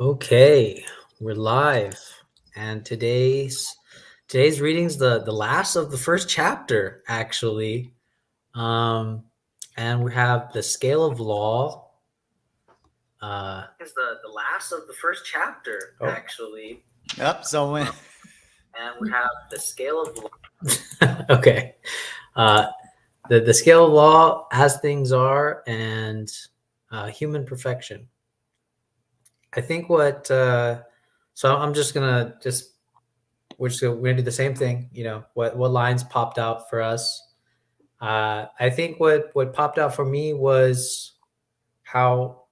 Okay, we're live, and today's reading's the last of the first chapter, actually. Um, and we have the scale of law. Is the last of the first chapter, actually. Yep. So when And we have the scale of law. Okay, uh, the scale of law as things are, and human perfection. I think what so I'm just gonna just we're gonna do the same thing. What lines popped out for us. I think what popped out for me was how,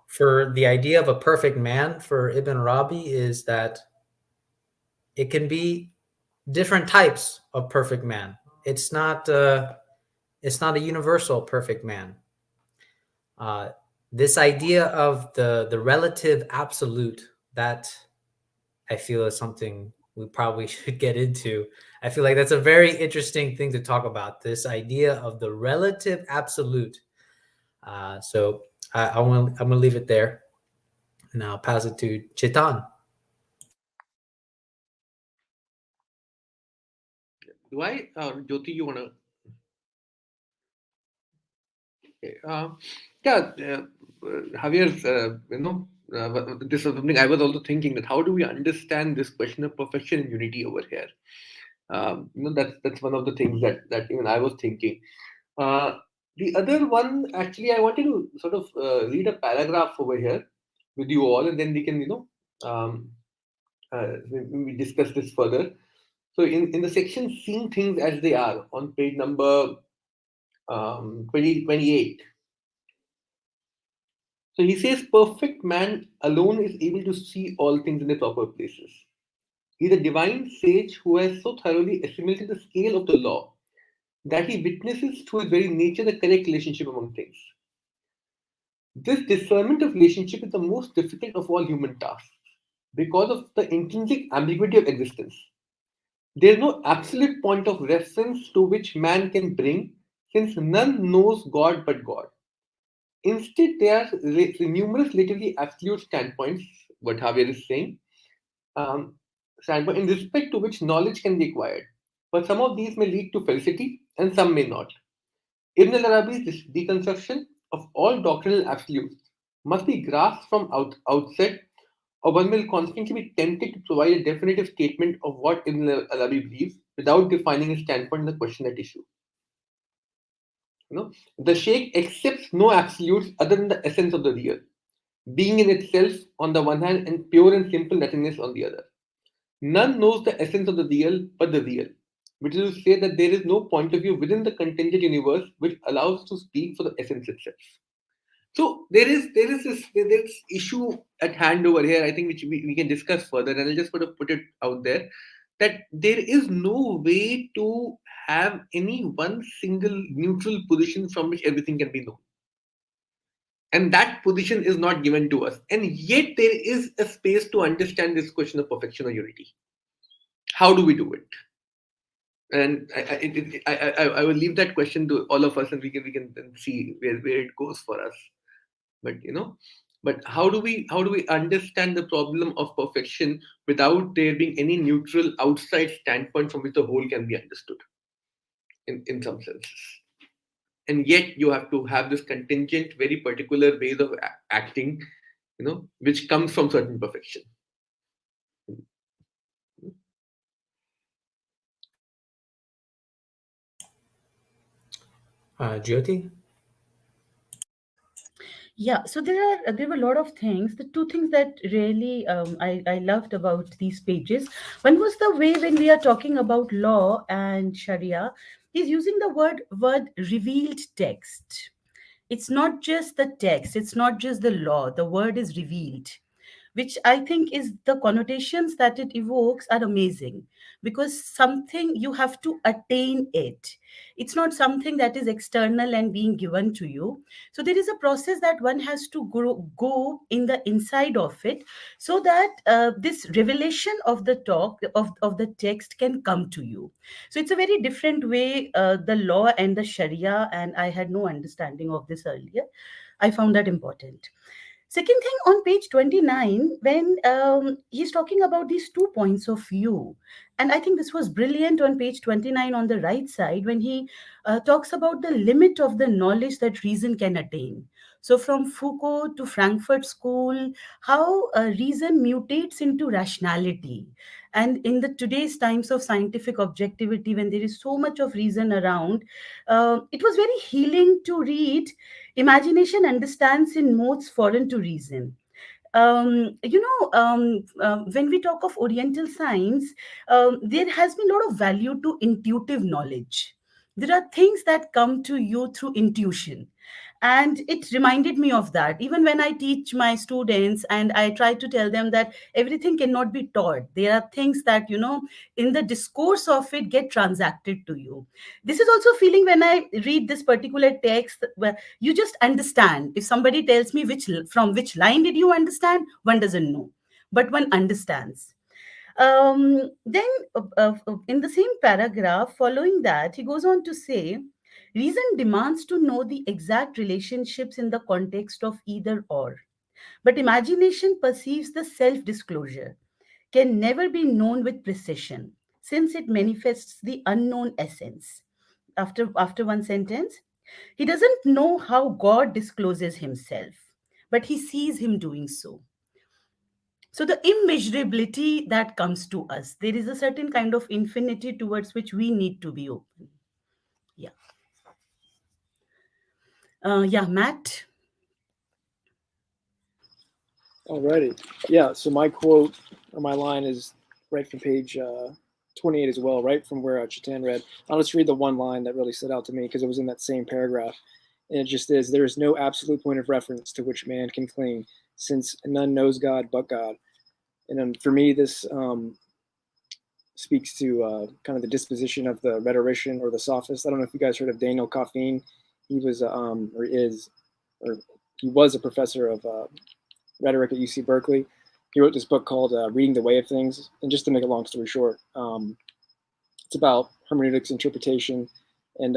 for the idea of a perfect man for Ibn Arabi, is that it can be different types of perfect man. It's not it's not a universal perfect man. Uh, this idea of the relative absolute, that I feel is something we probably should get into. I feel like that's a very interesting thing to talk about. This idea of the relative absolute. So I'm gonna leave it there, and I'll pass it to Chetan. Do I, Jyoti, you wanna? Uh, yeah, Javier, this is something I was also thinking, that how do we understand this question of perfection and unity over here? That's one of the things that even I was thinking. Uh, the other one, actually, I wanted to sort of read a paragraph over here with you all, and then we can, we discuss this further. So, in the section "Seeing Things as They Are" on page number 28. So he says, perfect man alone is able to see all things in their proper places. He is a divine sage who has so thoroughly assimilated the scale of the law that he witnesses through his very nature the correct relationship among things. This discernment of relationship is the most difficult of all human tasks because of the intrinsic ambiguity of existence. There is no absolute point of reference to which man can bring, since none knows God but God. Instead, there are numerous relatively absolute standpoints, what Javier is saying, um, standpoint in respect to which knowledge can be acquired. But some of these may lead to felicity and some may not. Ibn al Arabi's deconstruction of all doctrinal absolutes must be grasped from outset, or one will constantly be tempted to provide a definitive statement of what Ibn al Arabi believes without defining his standpoint in the question at issue. The Sheikh accepts no absolutes other than the essence of the real, being in itself on the one hand and pure and simple nothingness on the other. None knows the essence of the real but the real, which is to say that there is no point of view within the contingent universe which allows to speak for the essence itself. So there is issue at hand over here, I think, which we can discuss further, and I'll just sort of put it out there that there is no way to have any one single neutral position from which everything can be known. And that position is not given to us. And yet there is a space to understand this question of perfection or unity. How do we do it? And I will leave that question to all of us, and we can then see where it goes for us. But but how do we understand the problem of perfection without there being any neutral outside standpoint from which the whole can be understood in some senses? And yet you have to have this contingent, very particular ways of acting, which comes from certain perfection. Jyoti. Yeah, so there were a lot of things. The two things that really I loved about these pages. One was the way when we are talking about law and Sharia, he's using the word revealed text. It's not just the text, it's not just the law. The word is revealed, which I think is the connotations that it evokes are amazing, because something you have to attain it. It's not something that is external and being given to you. So there is a process that one has to go in the inside of it, so that this revelation of the talk of the text can come to you. So it's a very different way, the law and the Sharia, and I had no understanding of this earlier. I found that important. Second thing, on page 29, when he's talking about these 2 points of view, and I think this was brilliant on page 29 on the right side when he talks about the limit of the knowledge that reason can attain. So, from Foucault to Frankfurt School, how reason mutates into rationality. And in the today's times of scientific objectivity, when there is so much of reason around, it was very healing to read Imagination understands in modes foreign to reason. When we talk of Oriental science, there has been a lot of value to intuitive knowledge. There are things that come to you through intuition. And it reminded me of that. Even when I teach my students and I try to tell them that everything cannot be taught, there are things that, in the discourse of it get transacted to you. This is also feeling when I read this particular text where you just understand. If somebody tells me from which line did you understand, one doesn't know, but one understands. Then, in the same paragraph following that, he goes on to say, reason demands to know the exact relationships in the context of either or. But imagination perceives the self disclosure, can never be known with precision, since it manifests the unknown essence. After one sentence, he doesn't know how God discloses himself, but he sees him doing so. So the immeasurability that comes to us, there is a certain kind of infinity towards which we need to be open. Yeah. Yeah, Matt. Alrighty. Yeah, so my quote or my line is right from page 28 as well, right from where Chitan read. I'll just read the one line that really stood out to me because it was in that same paragraph. And it just is, there is no absolute point of reference to which man can cling, since none knows God but God. And for me, this speaks to kind of the disposition of the rhetorician or the sophist. I don't know if you guys heard of Daniel Coffeen. He was, he was a professor of rhetoric at UC Berkeley. He wrote this book called Reading the Way of Things. And just to make a long story short, it's about hermeneutics, interpretation. And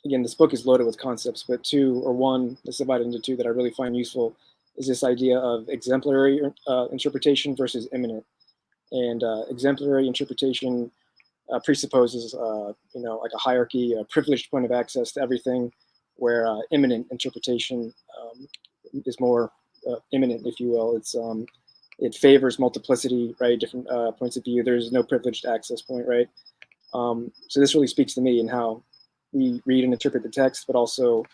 again, this book is loaded with concepts, but one that's divided into two that I really find useful is this idea of exemplary interpretation versus immanent. And exemplary interpretation presupposes, like a hierarchy, a privileged point of access to everything, where immanent interpretation is more immanent, if you will. It favors multiplicity, right? Different points of view. There's no privileged access point, right? So this really speaks to me in how we read and interpret the text, but also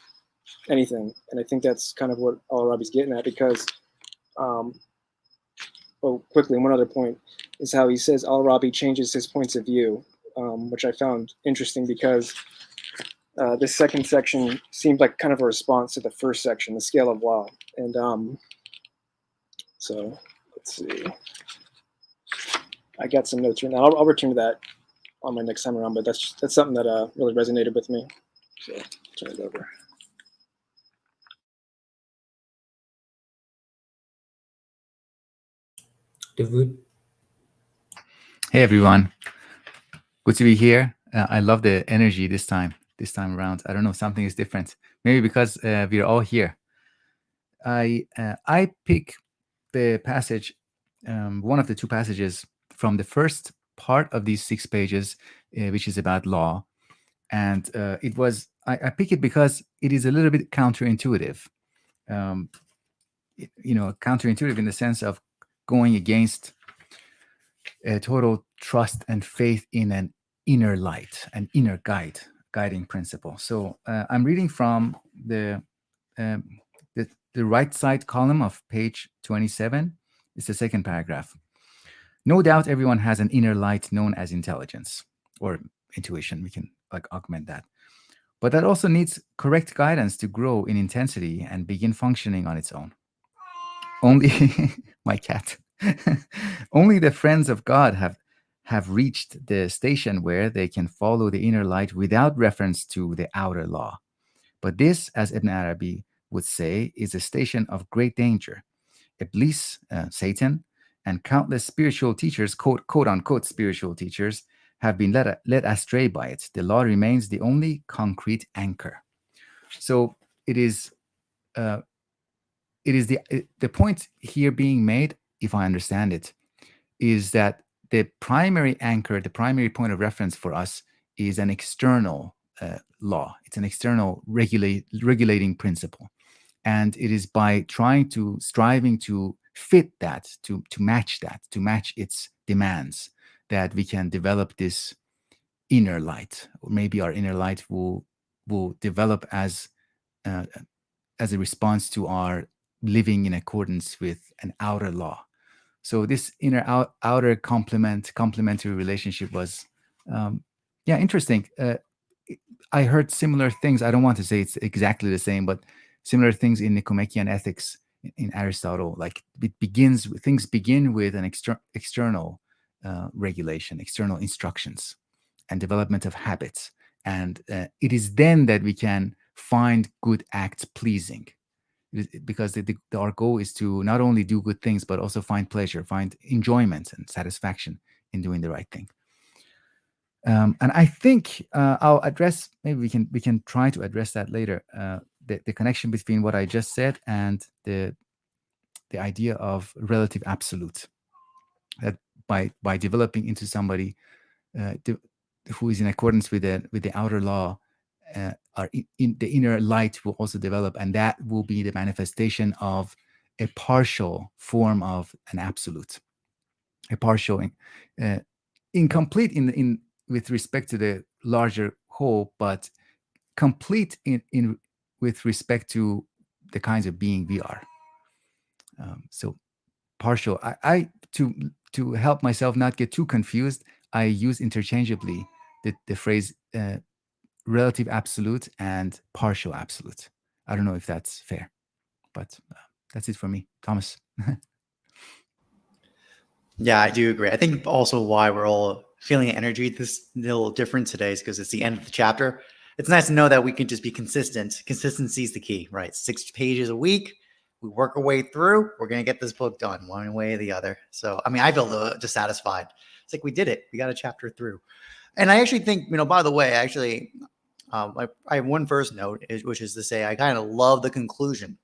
anything. And I think that's kind of what Al-Arabi's getting at, because, quickly, one other point is how he says Al-Arabi changes his points of view, which I found interesting because this second section seemed like kind of a response to the first section, the scale of law. And so let's see. I got some notes right now. I'll return to that on my next time around, but that's something that really resonated with me. So turn it over. Dawood. Hey everyone, good to be here. I love the energy this time around. I don't know, something is different. Maybe because we're all here. I pick the passage, one of the two passages from the first part of these 6 pages, which is about law, and I pick it because it is a little bit counterintuitive. Counterintuitive in the sense of going against a total trust and faith in an inner light, an inner guiding principle. So I'm reading from the right side column of page 27. It's the second paragraph. No doubt everyone has an inner light known as intelligence or intuition. We can augment that. But that also needs correct guidance to grow in intensity and begin functioning on its own. Only my cat. Only the friends of God have reached the station where they can follow the inner light without reference to the outer law. But this, as Ibn Arabi would say, is a station of great danger. Iblis, Satan, and countless spiritual teachers, quote unquote spiritual teachers, have been led astray by it. The law remains the only concrete anchor. So it is the point here being made, if I understand it, is that the primary anchor, the primary point of reference for us is an external law. It's an external regulating principle. And it is by striving to fit that, to match its demands, that we can develop this inner light. Or maybe our inner light will develop as a response to our living in accordance with an outer law. So this inner outer complementary relationship was interesting. I heard similar things. I don't want to say it's exactly the same, but similar things in Nicomachean Ethics in Aristotle. Like things begin with an external regulation, external instructions, and development of habits, and it is then that we can find good acts pleasing. Because our goal is to not only do good things, but also find pleasure, find enjoyment and satisfaction in doing the right thing. And I think I'll address, maybe we can try to address that later, the connection between what I just said and the idea of relative absolute. That by developing into somebody who is in accordance with the outer law, in the inner light will also develop, and that will be the manifestation of a partial form of an absolute, a partial, incomplete in with respect to the larger whole, but complete in with respect to the kinds of being we are. So partial. I to help myself not get too confused, I use interchangeably the phrase relative absolute and partial absolute. I don't know if that's fair, but that's it for me. Thomas. Yeah, I do agree. I think also why we're all feeling energy this little different today is because it's the end of the chapter. It's nice to know that we can just be consistent. Consistency is the key, right? 6 pages a week. We work our way through. We're going to get this book done one way or the other. So, I mean, I feel just satisfied. It's like we did it. We got a chapter through. And I actually think, by the way, I have one first note, which is to say I kind of love the conclusion,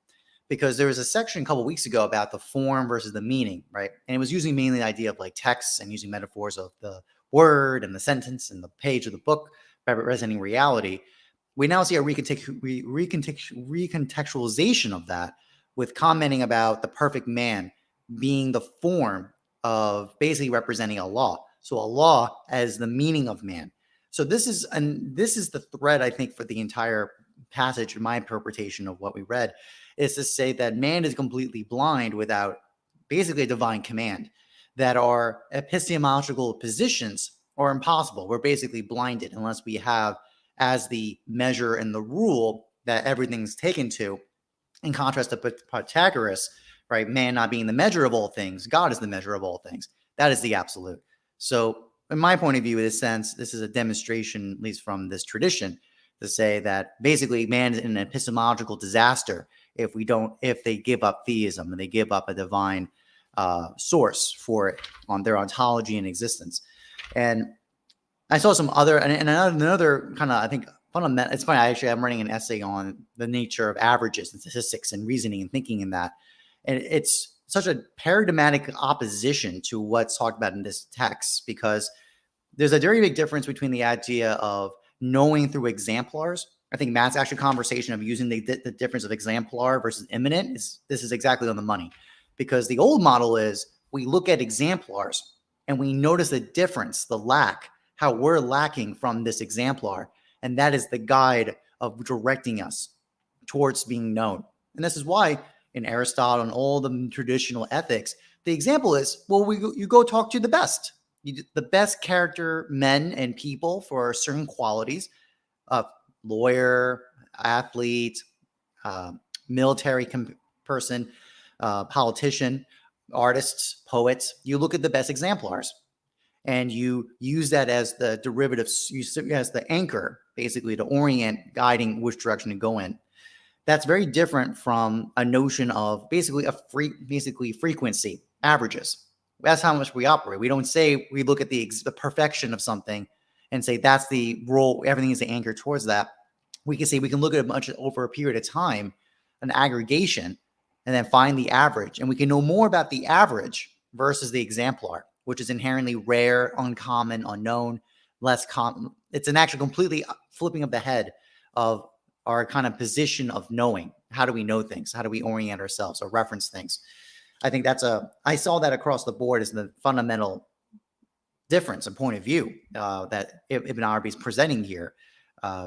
because there was a section a couple of weeks ago about the form versus the meaning, right? And it was using mainly the idea of like texts and using metaphors of the word and the sentence and the page of the book representing reality. We now see a recontextualization of that with commenting about the perfect man being the form of basically representing a law. So a law as the meaning of man. So this is the thread, I think, for the entire passage, in my interpretation of what we read, is to say that man is completely blind without basically a divine command, that our epistemological positions are impossible. We're basically blinded unless we have as the measure and the rule that everything's taken to, in contrast to Pythagoras, right? Man not being the measure of all things, God is the measure of all things. That is the absolute. So in my point of view, in this sense, this is a demonstration, at least from this tradition, to say that basically man is in an epistemological disaster if they give up theism and they give up a divine source for it on their ontology and existence. And I saw some other, and another kind of, I think, fundamental. It's funny, I'm writing an essay on the nature of averages and statistics and reasoning and thinking in that. And it's such a paradigmatic opposition to what's talked about in this text, because there's a very big difference between the idea of knowing through exemplars. I think Matt's actual conversation of using the difference of exemplar versus immanent this is exactly on the money, because the old model is we look at exemplars and we notice the difference, the lack, how we're lacking from this exemplar. And that is the guide of directing us towards being known. And this is why in Aristotle and all the traditional ethics, the example is, well, you go talk to the best. The best character men and people for certain qualities, lawyer, athlete, military person, politician, artists, poets. You look at the best exemplars and you use that as the derivative, as the anchor, basically to orient, guiding which direction to go in. That's very different from a notion of basically frequency, averages. That's how much we operate. We don't say we look at the perfection of something and say that's the role, everything is the anchor towards that. We can say we can look at it much over a period of time, an aggregation, and then find the average. And we can know more about the average versus the exemplar, which is inherently rare, uncommon, unknown, less common. It's an actual completely flipping of the head of our kind of position of knowing. How do we know things? How do we orient ourselves or reference things? I think I saw that across the board as the fundamental difference and point of view that Ibn Arabi is presenting here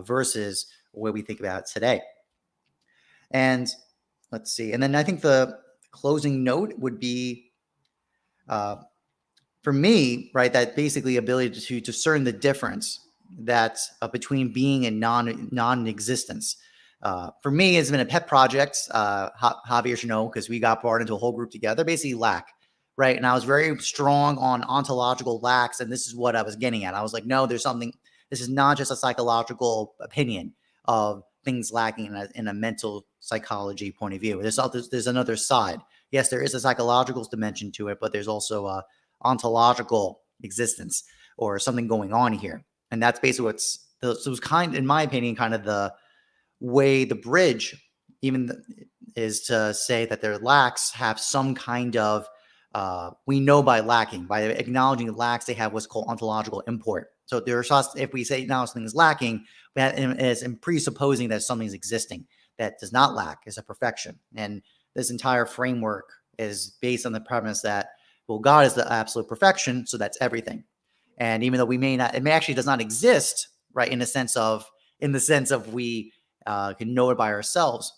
versus what we think about today. And let's see. And then I think the closing note would be, for me, right, that basically ability to discern the difference that between being and non-existence. For me, it's been a pet project. Javier should know, because we got brought into a whole group together, basically lack, right? And I was very strong on ontological lacks, and this is what I was getting at. I was like, no, there's something. This is not just a psychological opinion of things lacking in a mental psychology point of view. There's another side. Yes, there is a psychological dimension to it, but there's also a ontological existence or something going on here. And that's basically so it was in my opinion, kind of the way the bridge is to say that their lacks have some kind of, we know by acknowledging the lacks, they have what's called ontological import. So if we say now something is lacking, that is presupposing that something is existing that does not lack, is a perfection. And this entire framework is based on the premise that, well, God is the absolute perfection, so that's everything. And even though it actually does not exist, right, in the sense of we can know it by ourselves,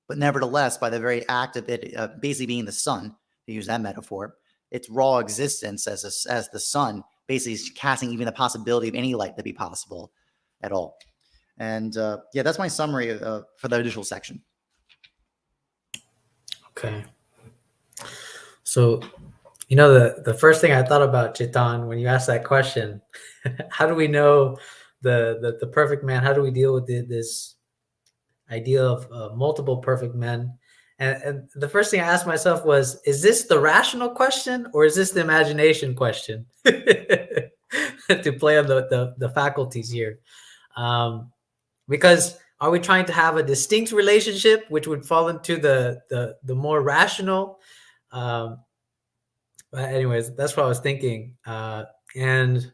but nevertheless, by the very act of it basically being the sun, to use that metaphor, its raw existence as the sun basically is casting even the possibility of any light to be possible at all. And that's my summary for the initial section. Okay. So, the first thing I thought about, Chitan, when you asked that question, how do we know the perfect man? How do we deal with this idea of multiple perfect men? And the first thing I asked myself was, is this the rational question or is this the imagination question? To play on the faculties here. Because are we trying to have a distinct relationship, which would fall into the more rational? But anyways, that's what I was thinking. And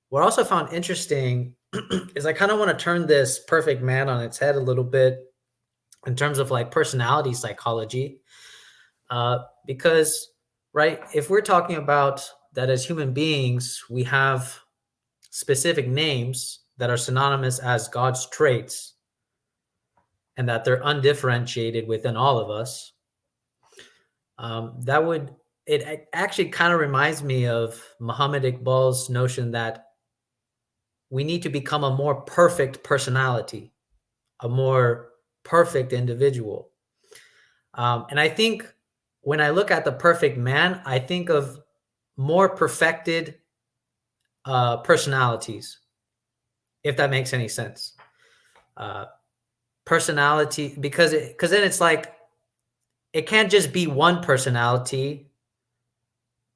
what I also found interesting is I kind of want to turn this perfect man on its head a little bit in terms of like personality psychology. Because, right, if we're talking about that as human beings, we have specific names that are synonymous as God's traits and that they're undifferentiated within all of us, it actually kind of reminds me of Muhammad Iqbal's notion that we need to become a more perfect personality, a more perfect individual. And I think when I look at the perfect man, I think of more perfected personalities, if that makes any sense. Personality, because then it's like, it can't just be one personality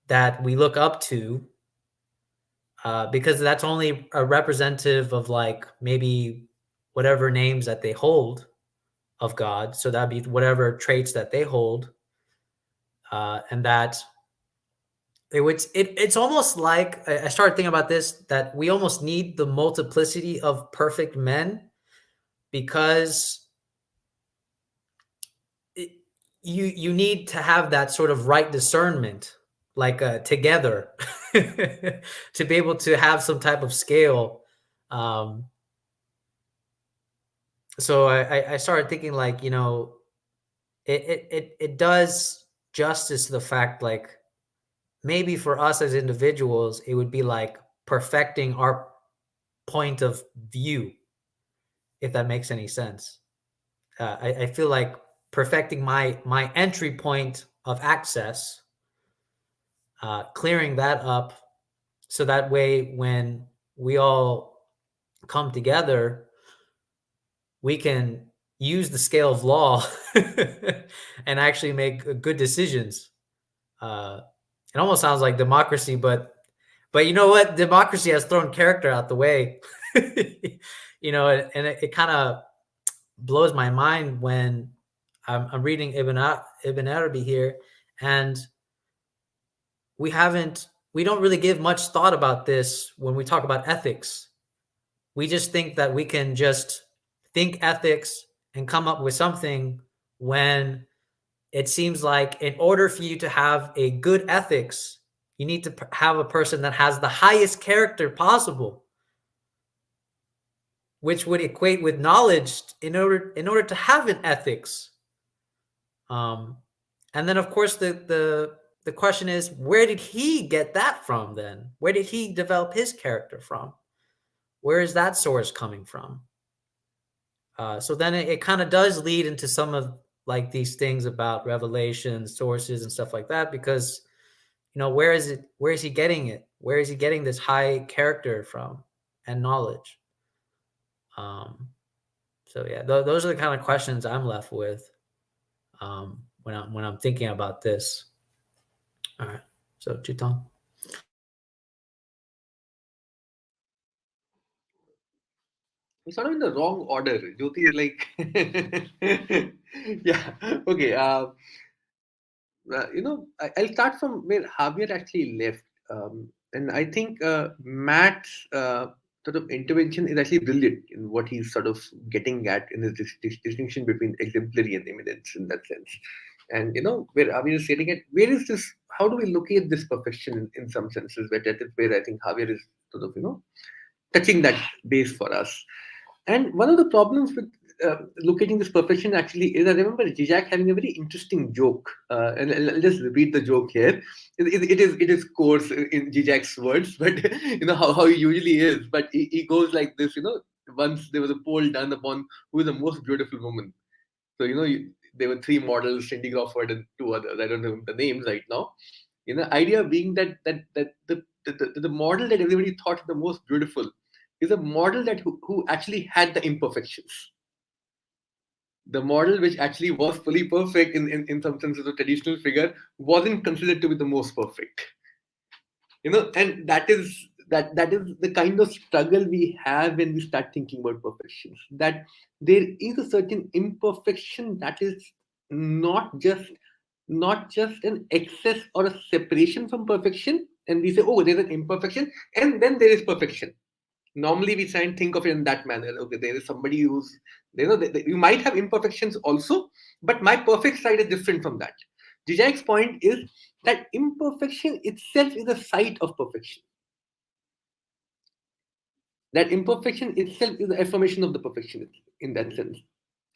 that we look up to, because that's only a representative of like maybe whatever names that they hold of God. So that'd be whatever traits that they hold, and that it's almost like I started thinking about this, that we almost need the multiplicity of perfect men, because you need to have that sort of right discernment, like together, to be able to have some type of scale. So I started thinking, like, it does justice to the fact, like, maybe for us as individuals, it would be like perfecting our point of view, if that makes any sense. I feel like perfecting my entry point of access, clearing that up, so that way when we all come together, we can use the scale of law and actually make good decisions. It almost sounds like democracy, but you know what? Democracy has thrown character out the way. And it kind of blows my mind when I'm reading Ibn Arabi here, and we don't really give much thought about this when we talk about ethics. We just think that we can just think ethics and come up with something, when it seems like in order for you to have a good ethics, you need to have a person that has the highest character possible, which would equate with knowledge in order to have an ethics. And then, of course, the question is, where did he get that from then? Where did he develop his character from? Where is that source coming from? So then it kind of does lead into some of like these things about revelation, sources, and stuff like that, because, where is he getting it? Where is he getting this high character from and knowledge? So yeah, those are the kind of questions I'm left with when I'm thinking about this. All right, so Chittick. It's sort of in the wrong order. Jyoti is like, yeah, okay. I'll start from where Javier actually left. And I think Matt's sort of intervention is actually brilliant in what he's sort of getting at in his distinction between exemplary and eminence in that sense. And, where Javier is sitting at, where is this, how do we locate this perfection in some senses, where that is where I think Javier is sort of, touching that base for us. And one of the problems with locating this perfection actually is, I remember Zizek having a very interesting joke, and I'll just repeat the joke here. It is coarse in Zizek's words, but how he usually is. But he goes like this. Once there was a poll done upon who is the most beautiful woman. So there were 3 models, Cindy Crawford and 2 others. I don't know the names right now. Idea being that the model that everybody thought the most beautiful is a model that who actually had the imperfections. The model which actually was fully perfect in some sense of the traditional figure wasn't considered to be the most perfect. And that is the kind of struggle we have when we start thinking about perfections. That there is a certain imperfection that is not just an excess or a separation from perfection, and we say, oh, there's an imperfection, and then there is perfection. Normally we try and think of it in that manner. Okay, there is somebody who's, you might have imperfections also, but my perfect side is different from that. Zizek's point is that imperfection itself is a site of perfection. That imperfection itself is the affirmation of the perfection in that sense.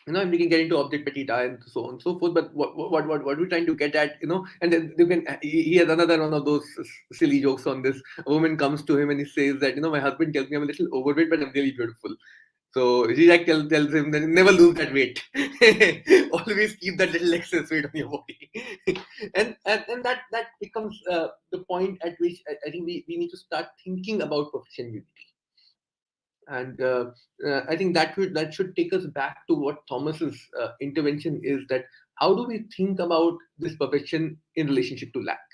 And we can get into object petita and so on and so forth, but what we're trying to get at, and then he has another one of those silly jokes on this. A woman comes to him and he says that, my husband tells me I'm a little overweight, but I'm really beautiful. So Zizek tells him that never lose that weight. Always keep that little excess weight on your body. and that becomes the point at which I think we need to start thinking about perfection unity. And I think that should take us back to what Thomas's intervention is, that how do we think about this perfection in relationship to lack?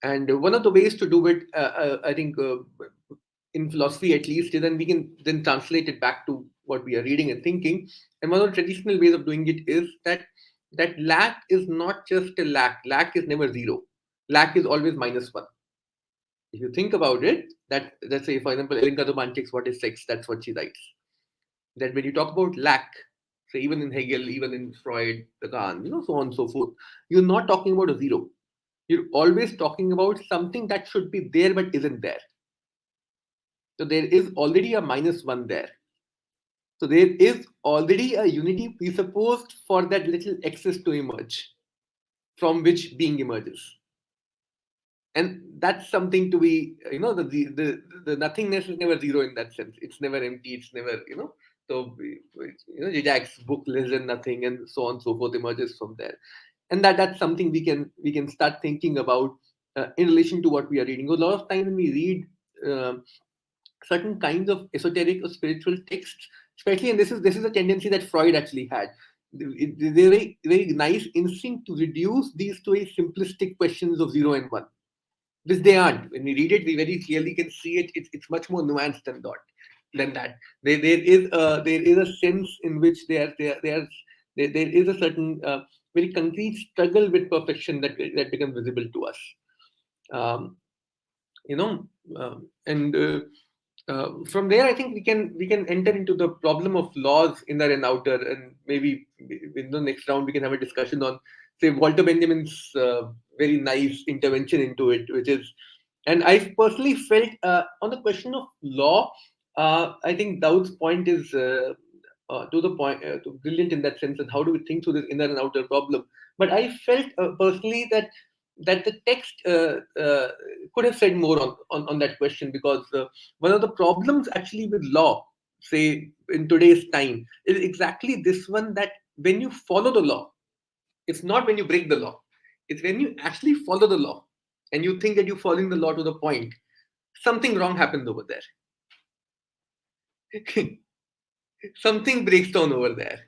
And one of the ways to do it, I think, in philosophy at least, is then we can then translate it back to what we are reading and thinking. And one of the traditional ways of doing it is that lack is not just a lack. Lack is never 0. Lack is always -1. If you think about it, let's say, for example, Elinka Zubanchik's What is Sex? That's what she writes. That when you talk about lack, so even in Hegel, even in Freud, Lacan, so on and so forth, you're not talking about a 0. You're always talking about something that should be there but isn't there. So there is already a -1 there. So there is already a unity presupposed for that little excess to emerge, from which being emerges. And that's something to be, the nothingness is never 0 in that sense. It's never empty. It's never, so, Zizek's book Less Than Nothing and so on and so forth emerges from there. And that's something we can start thinking about in relation to what we are reading. A lot of time when we read certain kinds of esoteric or spiritual texts, especially, and this is a tendency that Freud actually had. They're very, very nice instinct to reduce these to a simplistic questions of 0 and 1. Which they aren't. When we read it, we very clearly can see it. It's much more nuanced than that. There is a sense in which they are There is a certain very concrete struggle with perfection that becomes visible to us. Um, you know, and from there, I think we can enter into the problem of laws, inner and outer, and maybe in the next round we can have a discussion on, say, Walter Benjamin's very nice intervention into it, which is, and I personally felt on the question of law, I think Daud's point is to the point, brilliant in that sense. And how do we think through this inner and outer problem? But I felt personally that the text could have said more on that question, because one of the problems actually with law, say in today's time, is exactly this one, that when you follow the law, it's not when you break the law, it's when you actually follow the law and you think that you're following the law to the point, something wrong happens over there. Something breaks down over there.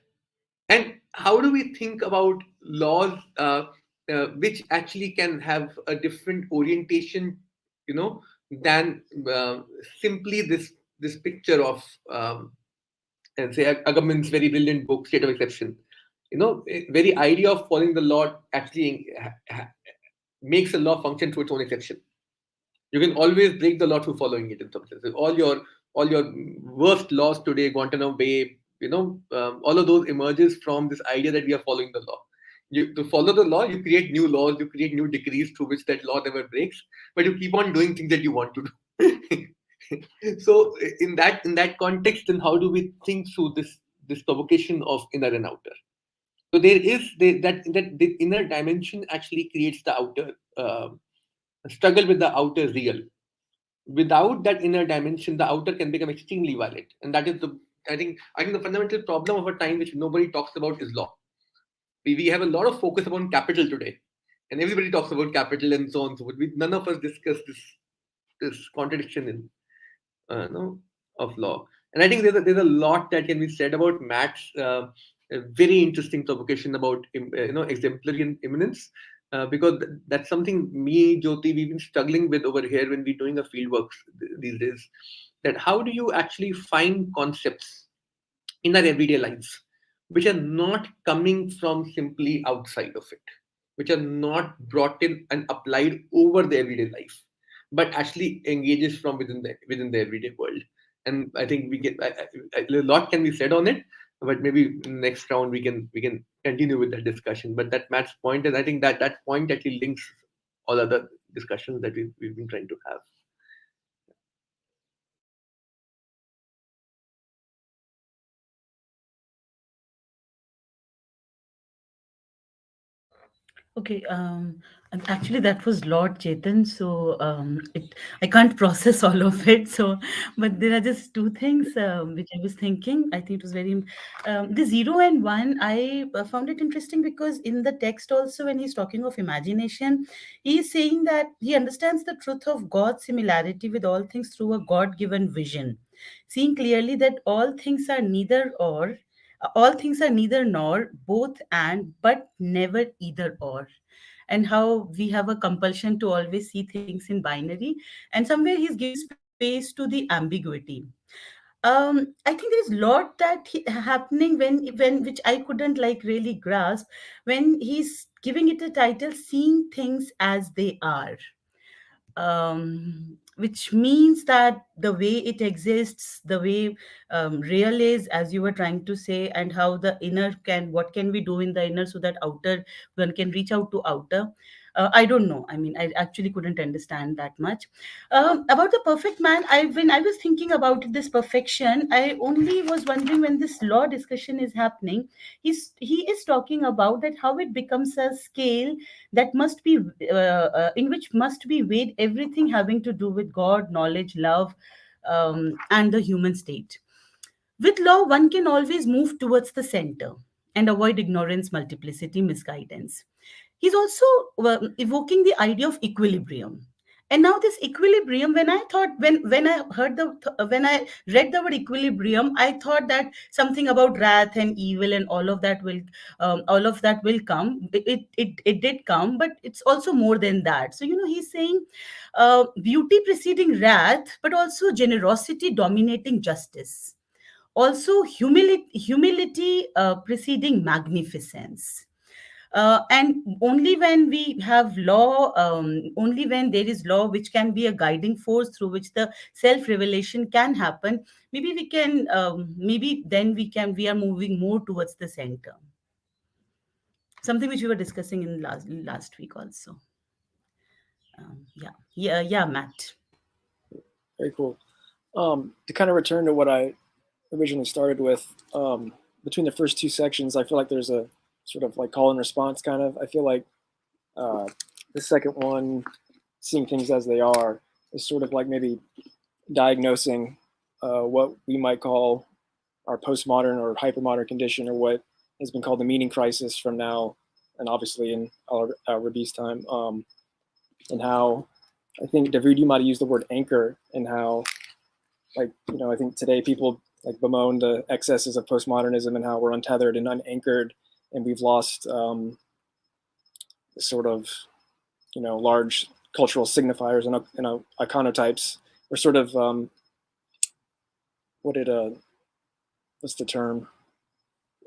And how do we think about laws which actually can have a different orientation, than simply this picture of, and say, Agamben's very brilliant book, State of Exception. Very idea of following the law actually makes a law function to its own exception. You can always break the law through following it in some sense. All your worst laws today, Guantanamo Bay, all of those emerges from this idea that we are following the law. To follow the law, you create new laws, you create new decrees through which that law never breaks, but you keep on doing things that you want to do. So in that context, then how do we think through this provocation of inner and outer? So there is that the inner dimension actually creates the outer struggle with the outer real. Without that inner dimension, the outer can become extremely violent, and that is I think the fundamental problem of a time which nobody talks about is law. We have a lot of focus upon capital today, and everybody talks about capital and so on. So none of us discuss this contradiction in of law. And I think there's a lot that can be said about Matt's a very interesting provocation about exemplary imminence, because that's something me, Jyoti, we've been struggling with over here when we're doing a fieldwork these days. That how do you actually find concepts in our everyday lives which are not coming from simply outside of it, which are not brought in and applied over the everyday life, but actually engages from within the everyday world. And I think a lot can be said on it, but maybe next round we can continue with that discussion. But that Matt's point, and I think that point actually links all other discussions that we've been trying to have. Okay, and actually that was Lord Chetan, so I can't process all of it. So, but there are just two things which I was thinking. I think it was very the 0 and 1. I found it interesting because in the text also, when he's talking of imagination, he is saying that he understands the truth of God's similarity with all things through a God-given vision, seeing clearly that all things are neither nor, both and, but never either or. And how we have a compulsion to always see things in binary, and somewhere he's giving space to the ambiguity. I think there's a lot happening when which I couldn't like really grasp when he's giving it a title, seeing things as they are, which means that the way it exists, the way real is, as you were trying to say, and how the inner what can we do in the inner so that outer one can reach out to outer. I don't know. I mean, I actually couldn't understand that much about the perfect man. When I was thinking about this perfection, I only was wondering when this law discussion is happening. He is talking about that how it becomes a scale that must be in which must be weighed everything having to do with God, knowledge, love, and the human state. With law, one can always move towards the center and avoid ignorance, multiplicity, misguidance. He's also evoking the idea of equilibrium. And now this equilibrium, when I thought, when I heard when I read the word equilibrium, I thought that something about wrath and evil and all of that will come. It did come, but it's also more than that. So he's saying beauty preceding wrath, but also generosity dominating justice, also humility preceding magnificence. And only when we have law, only when there is law which can be a guiding force through which the self revelation can happen, maybe we can, maybe then we are moving more towards the center, something which we were discussing in last week also. Yeah, Matt. Very cool. To kind of return to what I originally started with, between the first two sections, I feel like there's a sort of like call and response kind of. I feel like the second one, seeing things as they are, is sort of like maybe diagnosing what we might call our postmodern or hypermodern condition, or what has been called the meaning crisis from now, and obviously in Arabi's time, and how I think, David, you might have used the word anchor, and how, like, I think today people like bemoan the excesses of postmodernism and how we're untethered and unanchored, and we've lost sort of, large cultural signifiers and iconotypes. We're sort of, what's the term?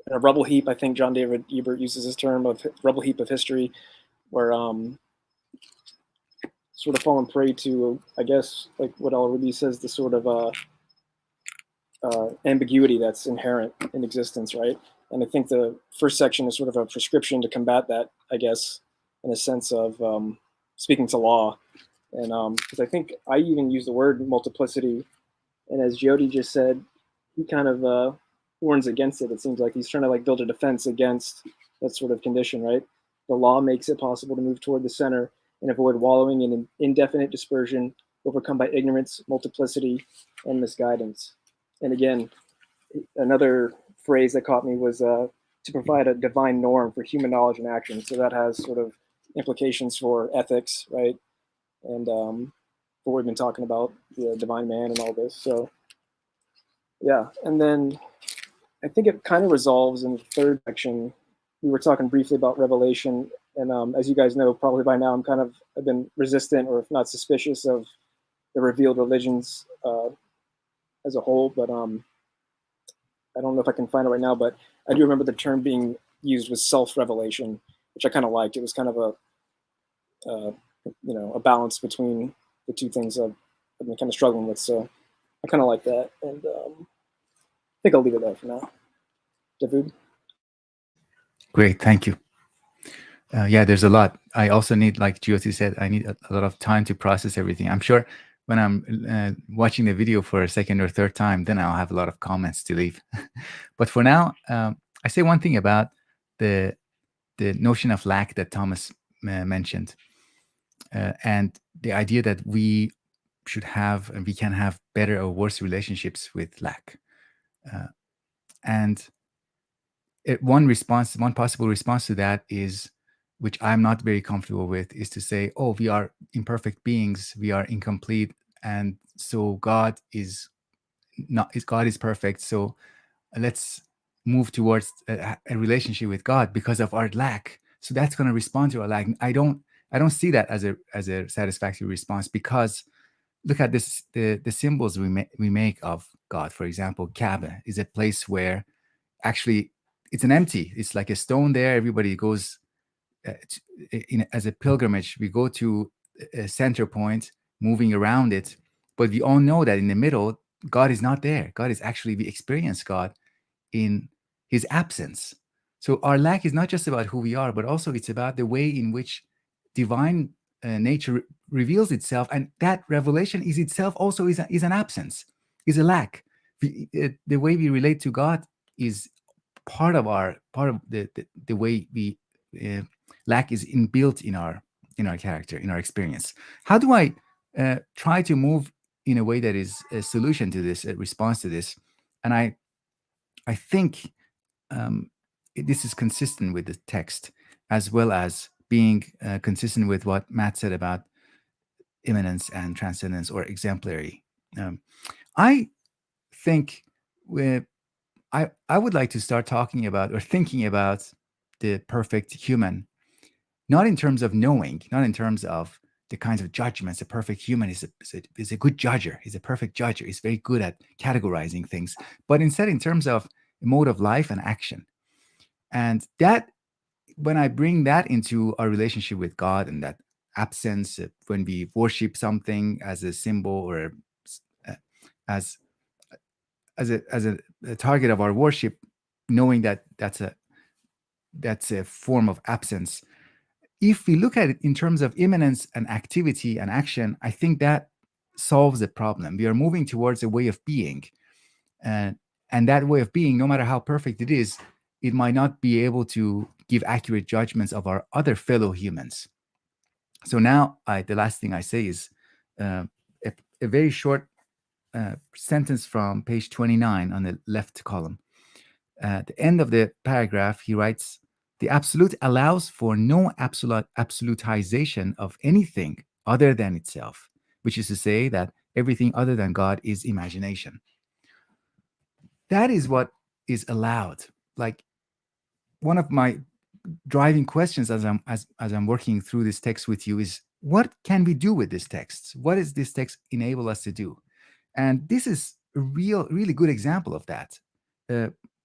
In a rubble heap, I think John David Ebert uses this term of rubble heap of history, where sort of fallen prey to, I guess, like what Al-Rabi says, the sort of ambiguity that's inherent in existence, right? And I think the first section is sort of a prescription to combat that, I guess, in a sense of speaking to law. And because I think I even use the word multiplicity, and as Jody just said, he kind of warns against it. It seems like he's trying to like build a defense against that sort of condition, right? The law makes it possible to move toward the center and avoid wallowing in an indefinite dispersion, overcome by ignorance, multiplicity, and misguidance. And again, another phrase that caught me was to provide a divine norm for human knowledge and action. So that has sort of implications for ethics, right? And what we've been talking about, the divine man and all this. So yeah, and then I think it kind of resolves in the third section. We were talking briefly about revelation, and as you guys know, probably by now, I've been resistant, or if not suspicious, of the revealed religions as a whole. But I don't know if I can find it right now, but I do remember the term being used was self-revelation, which I kind of liked. It was kind of a balance between the two things I've been kind of struggling with. So I kind of like that, and I think I'll leave it there for now. David? Great, thank you. Yeah, there's a lot. I also need, like Jyoti said, I need a lot of time to process everything. I'm sure when I'm watching the video for a second or third time, then I'll have a lot of comments to leave. But for now, I say one thing about the notion of lack that Thomas mentioned, and the idea that we should have and we can have better or worse relationships with lack. And one possible response to that is, which I'm not very comfortable with, is to say, oh, we are imperfect beings, we are incomplete, and so God is perfect. So let's move towards a relationship with God because of our lack. So that's going to respond to our lack. I don't see that as a satisfactory response, because look at this, the symbols we make of God. For example, Kaaba is a place where actually it's it's like a stone there. Everybody goes as a pilgrimage. We go to a center point, moving around it, but we all know that in the middle, God is not there. God is actually, we experience God in his absence. So our lack is not just about who we are, but also it's about the way in which divine nature reveals itself, and that revelation is itself also is an absence, is a lack. The way we relate to God is part of the way we lack is inbuilt in our character, in our experience. How do I try to move in a way that is a solution to this, a response to this? And I think this is consistent with the text, as well as being consistent with what Matt said about immanence and transcendence, or exemplary. I think I would like to start talking about or thinking about the perfect human, not in terms of knowing, not in terms of the kinds of judgments. A perfect human is a good judger. He's a perfect judger. He's very good at categorizing things. But instead, in terms of mode of life and action, and that, when I bring that into our relationship with God and that absence, when we worship something as a symbol or as a target of our worship, knowing that that's a form of absence. If we look at it in terms of immanence and activity and action, I think that solves the problem. We are moving towards a way of being, and that way of being, no matter how perfect it is, it might not be able to give accurate judgments of our other fellow humans. So now, the last thing I say is a very short sentence from page 29 on the left column. At the end of the paragraph, he writes, "The absolute allows for no absolutization of anything other than itself," which is to say that everything other than God is imagination. That is what is allowed. Like, one of my driving questions as I'm working through this text with you is, what can we do with this text? What does this text enable us to do? And this is a really good example of that.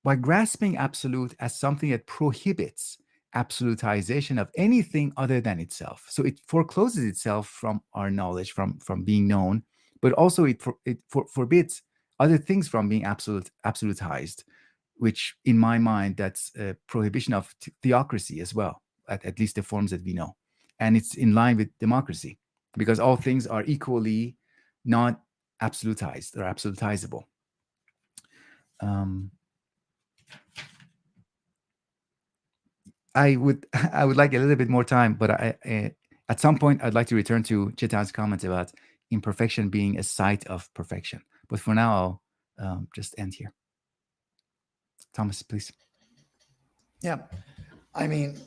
By grasping absolute as something that prohibits absolutization of anything other than itself. So it forecloses itself from our knowledge, from being known, but also it forbids other things from being absolutized, which in my mind, that's a prohibition of theocracy as well, at least the forms that we know. And it's in line with democracy, because all things are equally not absolutized or absolutizable. I would like a little bit more time, but at some point I'd like to return to Chittag's comments about imperfection being a site of perfection. But for now, I'll just end here. Thomas, please. Yeah, I mean,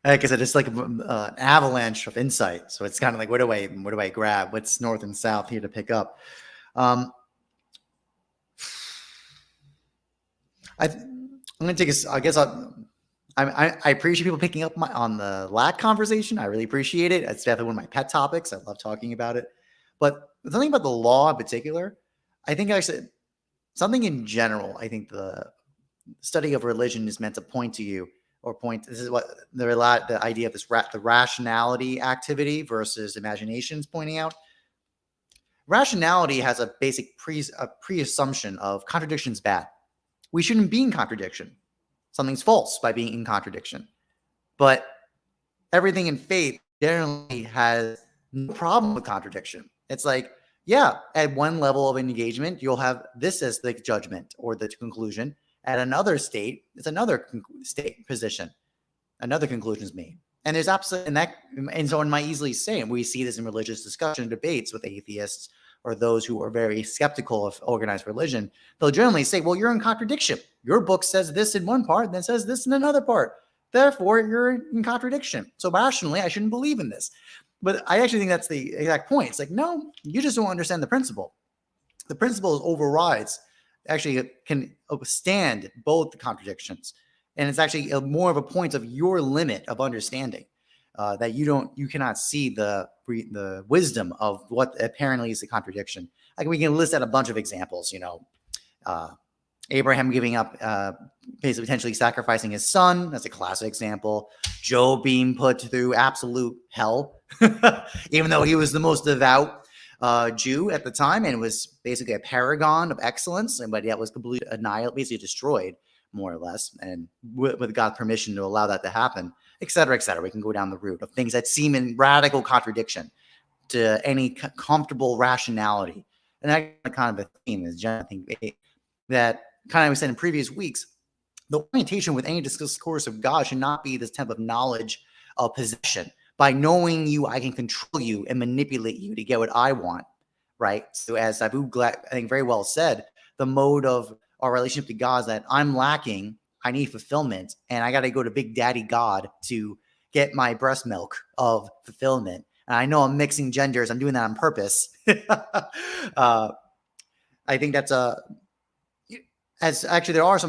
like I said, it's like an avalanche of insight. So it's kind of like, what do I grab? What's north and south here to pick up? I'm going to take I guess I appreciate people picking up on the lack conversation. I really appreciate it. It's definitely one of my pet topics. I love talking about it. But something about the law in particular, I think actually something in general, I think the study of religion is meant to point to you, or point, this is what the idea of this the rationality activity versus imagination is pointing out. Rationality has a basic pre-assumption of contradiction's bad. We shouldn't be in contradiction. Something's false by being in contradiction. But everything in faith generally has no problem with contradiction. It's like, yeah, at one level of engagement, you'll have this as the judgment or the conclusion. At another state, it's another state position. Another conclusion is made. And there's absolutely, and so one might easily say, and we see this in religious discussion debates with atheists or those who are very skeptical of organized religion, they'll generally say, well, you're in contradiction. Your book says this in one part, then says this in another part. Therefore, you're in contradiction. So rationally, I shouldn't believe in this. But I actually think that's the exact point. It's like, no, you just don't understand the principle. The principle overrides, actually can withstand both the contradictions. And it's actually more of a point of your limit of understanding. That you cannot see the wisdom of what apparently is the contradiction. Like, we can list out a bunch of examples, Abraham giving up, basically potentially sacrificing his son. That's a classic example. Job being put through absolute hell, even though he was the most devout Jew at the time and was basically a paragon of excellence, but yet was completely annihilated, basically destroyed, more or less, and with God's permission to allow that to happen, et cetera, et cetera. We can go down the route of things that seem in radical contradiction to any comfortable rationality. And that kind of a theme is generally that kind of we said in previous weeks, the orientation with any discourse of God should not be this type of knowledge of possession. By knowing you, I can control you and manipulate you to get what I want, right? So as Abu I think very well said, the mode of our relationship to God is that I'm lacking, I need fulfillment, and I got to go to Big Daddy God to get my breast milk of fulfillment. And I know I'm mixing genders. I'm doing that on purpose. I think that's there are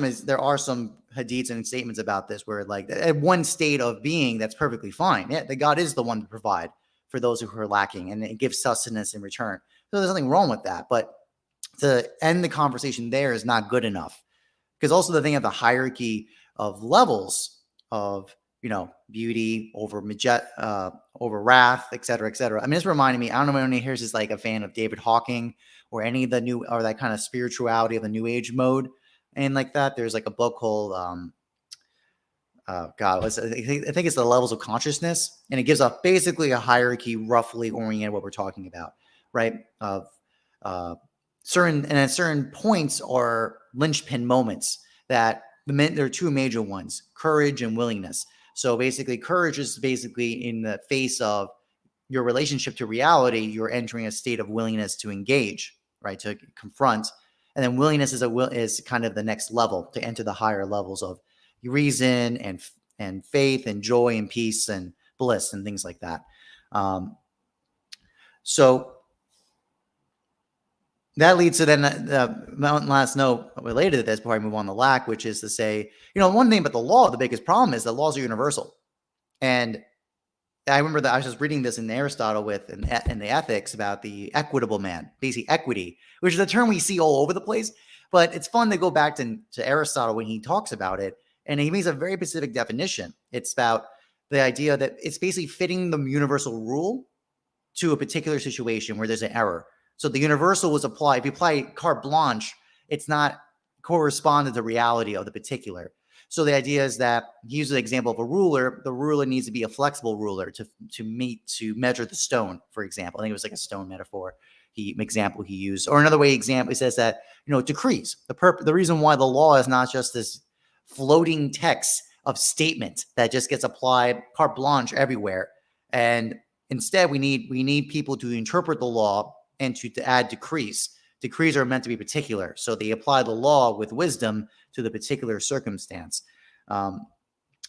some hadiths and statements about this where, like, at one state of being, that's perfectly fine. Yeah, that God is the one to provide. for those who are lacking, and it gives sustenance in return. So there's nothing wrong with that, but to end the conversation there is not good enough, because also the thing of the hierarchy of levels of, beauty over over wrath, et cetera, et cetera. I mean, this reminded me, I don't know if anyone here is like a fan of David Hawking or any of the new, or that kind of spirituality of the new age mode and like that. There's like a book called, I think it's The Levels of Consciousness, and it gives up basically a hierarchy roughly oriented what we're talking about, right? Of certain points are linchpin moments that there are two major ones: courage and willingness. So basically, courage is basically in the face of your relationship to reality, you're entering a state of willingness to engage, right? To confront. And then willingness is kind of the next level to enter the higher levels of reason and faith and joy and peace and bliss and things like that. So that leads to then the last note related to this before I move on to lack, which is to say, one thing about the law, the biggest problem is that laws are universal. And I remember that I was just reading this in Aristotle in the Ethics about the equitable man, basically equity, which is a term we see all over the place. But it's fun to go back to Aristotle when he talks about it. And he makes a very specific definition. It's about the idea that it's basically fitting the universal rule to a particular situation where there's an error. So the universal was applied. If you apply carte blanche, it's not corresponded to the reality of the particular. So the idea is that he uses the example of a ruler. The ruler needs to be a flexible ruler to measure the stone, for example. I think it was like a stone metaphor example he used. Or another way example, he says that, decrees. The reason why the law is not just this floating text of statement that just gets applied carte blanche everywhere. And instead we need people to interpret the law and to add decrees. Decrees are meant to be particular. So they apply the law with wisdom to the particular circumstance. I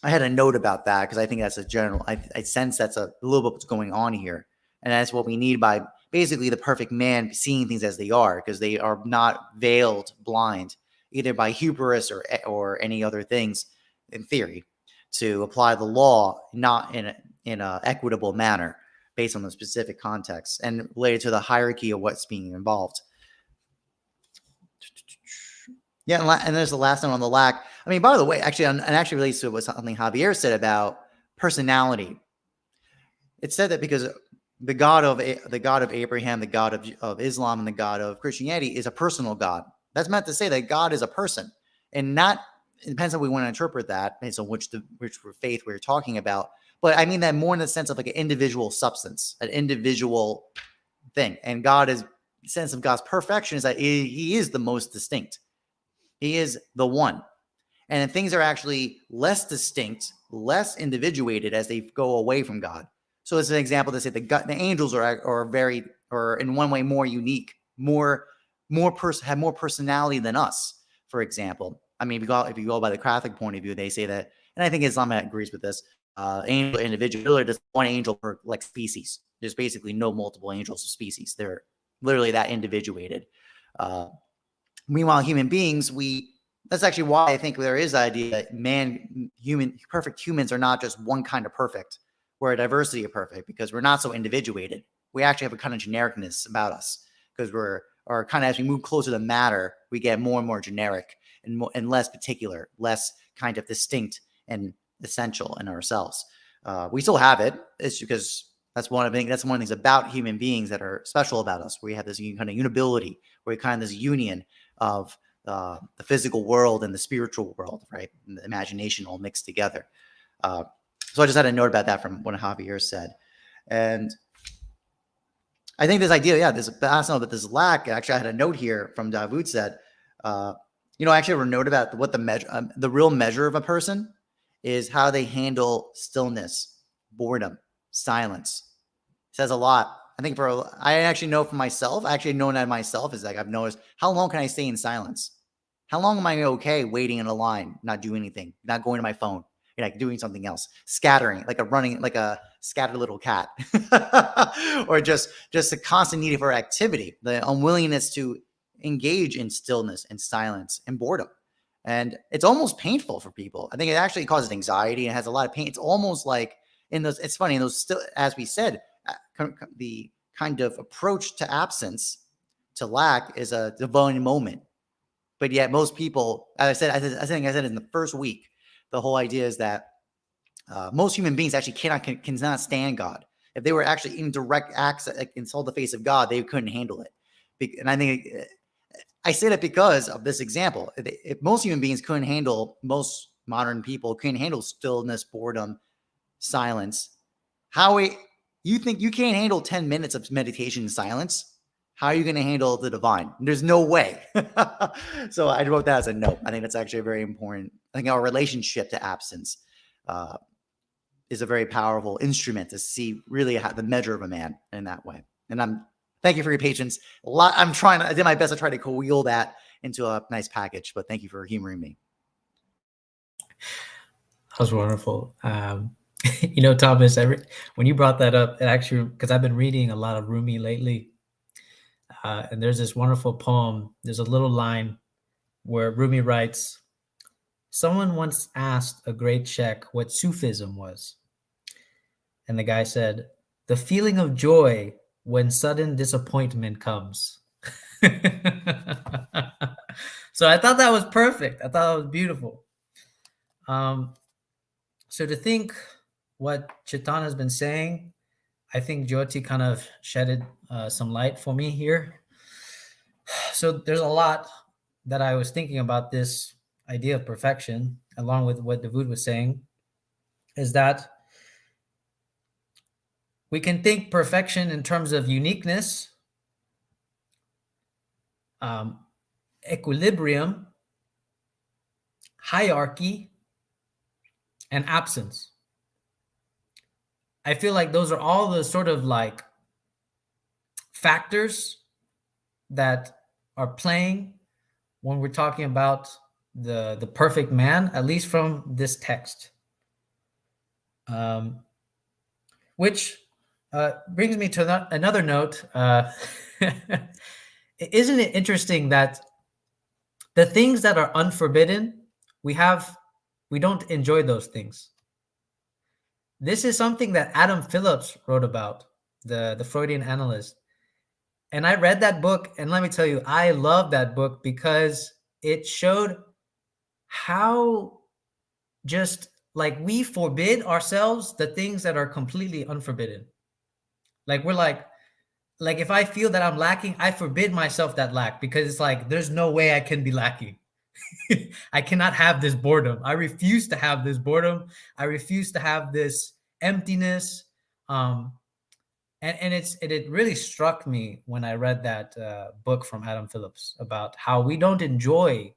had a note about that because I think that's a general, I sense that's a little bit what's going on here. And that's what we need by basically the perfect man seeing things as they are, because they are not veiled blind, either by hubris or any other things in theory, to apply the law not in a equitable manner based on the specific context and related to the hierarchy of what's being involved. Yeah, and there's the last note on the lack. I mean, by the way, actually, and actually relates to what something Javier said about personality. It said that because the God of Abraham, the God of Islam, and the God of Christianity is a personal God. That's meant to say that God is a person, and not. It depends how we want to interpret that based on which faith we're talking about. But I mean that more in the sense of like an individual substance, an individual thing. And the sense of God's perfection is that he is the most distinct. He is the one. And things are actually less distinct, less individuated as they go away from God. So it's an example to say the angels are in one way more unique, have more personality than us, for example. I mean, if you go by the Catholic point of view, they say that, and I think Islam agrees with this, angel individual, or just one angel per like species. There's basically no multiple angels of species. They're literally that individuated. Meanwhile, human beings, that's actually why I think there is the idea that perfect humans are not just one kind of perfect. We're a diversity of perfect because we're not so individuated. We actually have a kind of genericness about us because or kind of as we move closer to matter, we get more and more generic and less particular, less kind of distinct and essential in ourselves. We still have it. It's because that's one of the things about human beings that are special about us. We have this kind of unibility, where we kind of this union of the physical world and the spiritual world, right? And the imagination all mixed together. So I just had a note about that from what Javier said. And I think this idea, this lack, actually I had a note here from Davud said, I actually have a note about what the real measure of a person is how they handle stillness, boredom, silence. It says a lot. I actually know for myself, is like I've noticed, how long can I stay in silence? How long am I okay waiting in a line, not doing anything, not going to my phone, like doing something else, scattering, like a scattered little cat, or just a constant need for activity, the unwillingness to engage in stillness and silence and boredom. And it's almost painful for people. I think it actually causes anxiety and has a lot of pain. It's almost like it's funny, in those still, as we said, the kind of approach to absence, to lack, is a divine moment. But yet most people, as I think I said in the first week, the whole idea is that most human beings actually cannot stand God. If they were actually in direct access, like, and saw the face of God, they couldn't handle it. And I think I say that because of this example. If most human beings couldn't handle, most modern people couldn't handle stillness, boredom, silence, you think you can't handle 10 minutes of meditation in silence? How are you going to handle the divine? There's no way. So I wrote that as a note. I think that's actually a very important. I think our relationship to absence is a very powerful instrument to see really the measure of a man in that way. And thank you for your patience. I did my best to try to coil that into a nice package, but thank you for humoring me. That was wonderful. Thomas, when you brought that up, it actually, because I've been reading a lot of Rumi lately, and there's this wonderful poem. There's a little line where Rumi writes, "Someone once asked a great Sheikh what Sufism was. And the guy said, the feeling of joy when sudden disappointment comes." So I thought that was perfect. I thought it was beautiful. So to think what Chitan has been saying, I think Jyoti kind of shedded some light for me here. So there's a lot that I was thinking about this idea of perfection, along with what Dawood was saying, is that we can think perfection in terms of uniqueness, equilibrium, hierarchy, and absence. I feel like those are all the sort of like factors that are playing when we're talking about the perfect man, at least from this text. Which brings me to another note. Isn't it interesting that the things that are unforbidden, we don't enjoy those things? This is something that Adam Phillips wrote about, the Freudian analyst. And I read that book, and let me tell you, I love that book because it showed how just like we forbid ourselves the things that are completely unforbidden. Like we're like if I feel that I'm lacking, I forbid myself that lack, because it's like, there's no way I can be lacking. I cannot have this boredom. I refuse to have this boredom. I refuse to have this emptiness. And it really struck me when I read that book from Adam Phillips about how we don't enjoy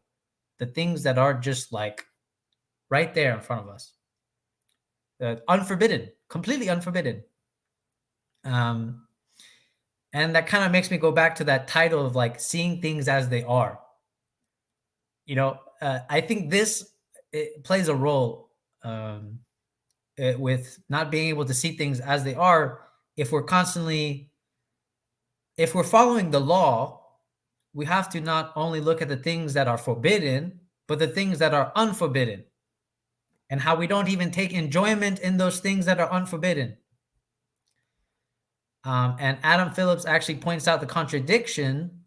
the things that are just like right there in front of us. Unforbidden, completely unforbidden. And that kind of makes me go back to that title of like seeing things as they are. I think it plays a role with not being able to see things as they are. If we're following the law, we have to not only look at the things that are forbidden, but the things that are unforbidden, and how we don't even take enjoyment in those things that are unforbidden. And Adam Phillips actually points out the contradiction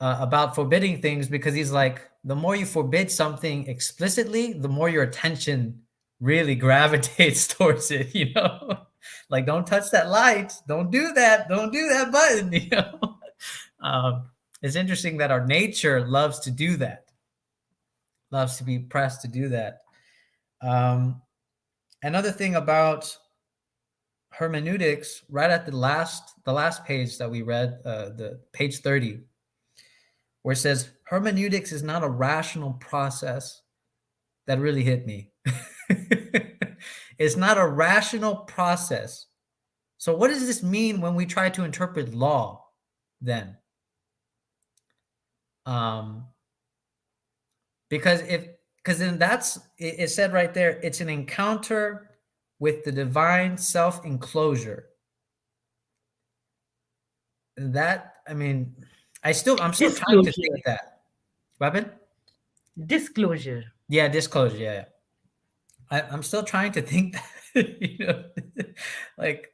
about forbidding things, because he's like, the more you forbid something explicitly, the more your attention really gravitates towards it, like, don't touch that light, don't do that button. It's interesting that our nature loves to do that, loves to be pressed to do that. Another thing about hermeneutics, right at the last page that we read, the page 30, where it says hermeneutics is not a rational process, that really hit me. It's not a rational process. So what does this mean when we try to interpret law then? Because then it said right there, it's an encounter with the divine self-enclosure. That, I'm still trying to think that. Weapon? Disclosure. Yeah, disclosure. Yeah. I'm still trying to think that, like,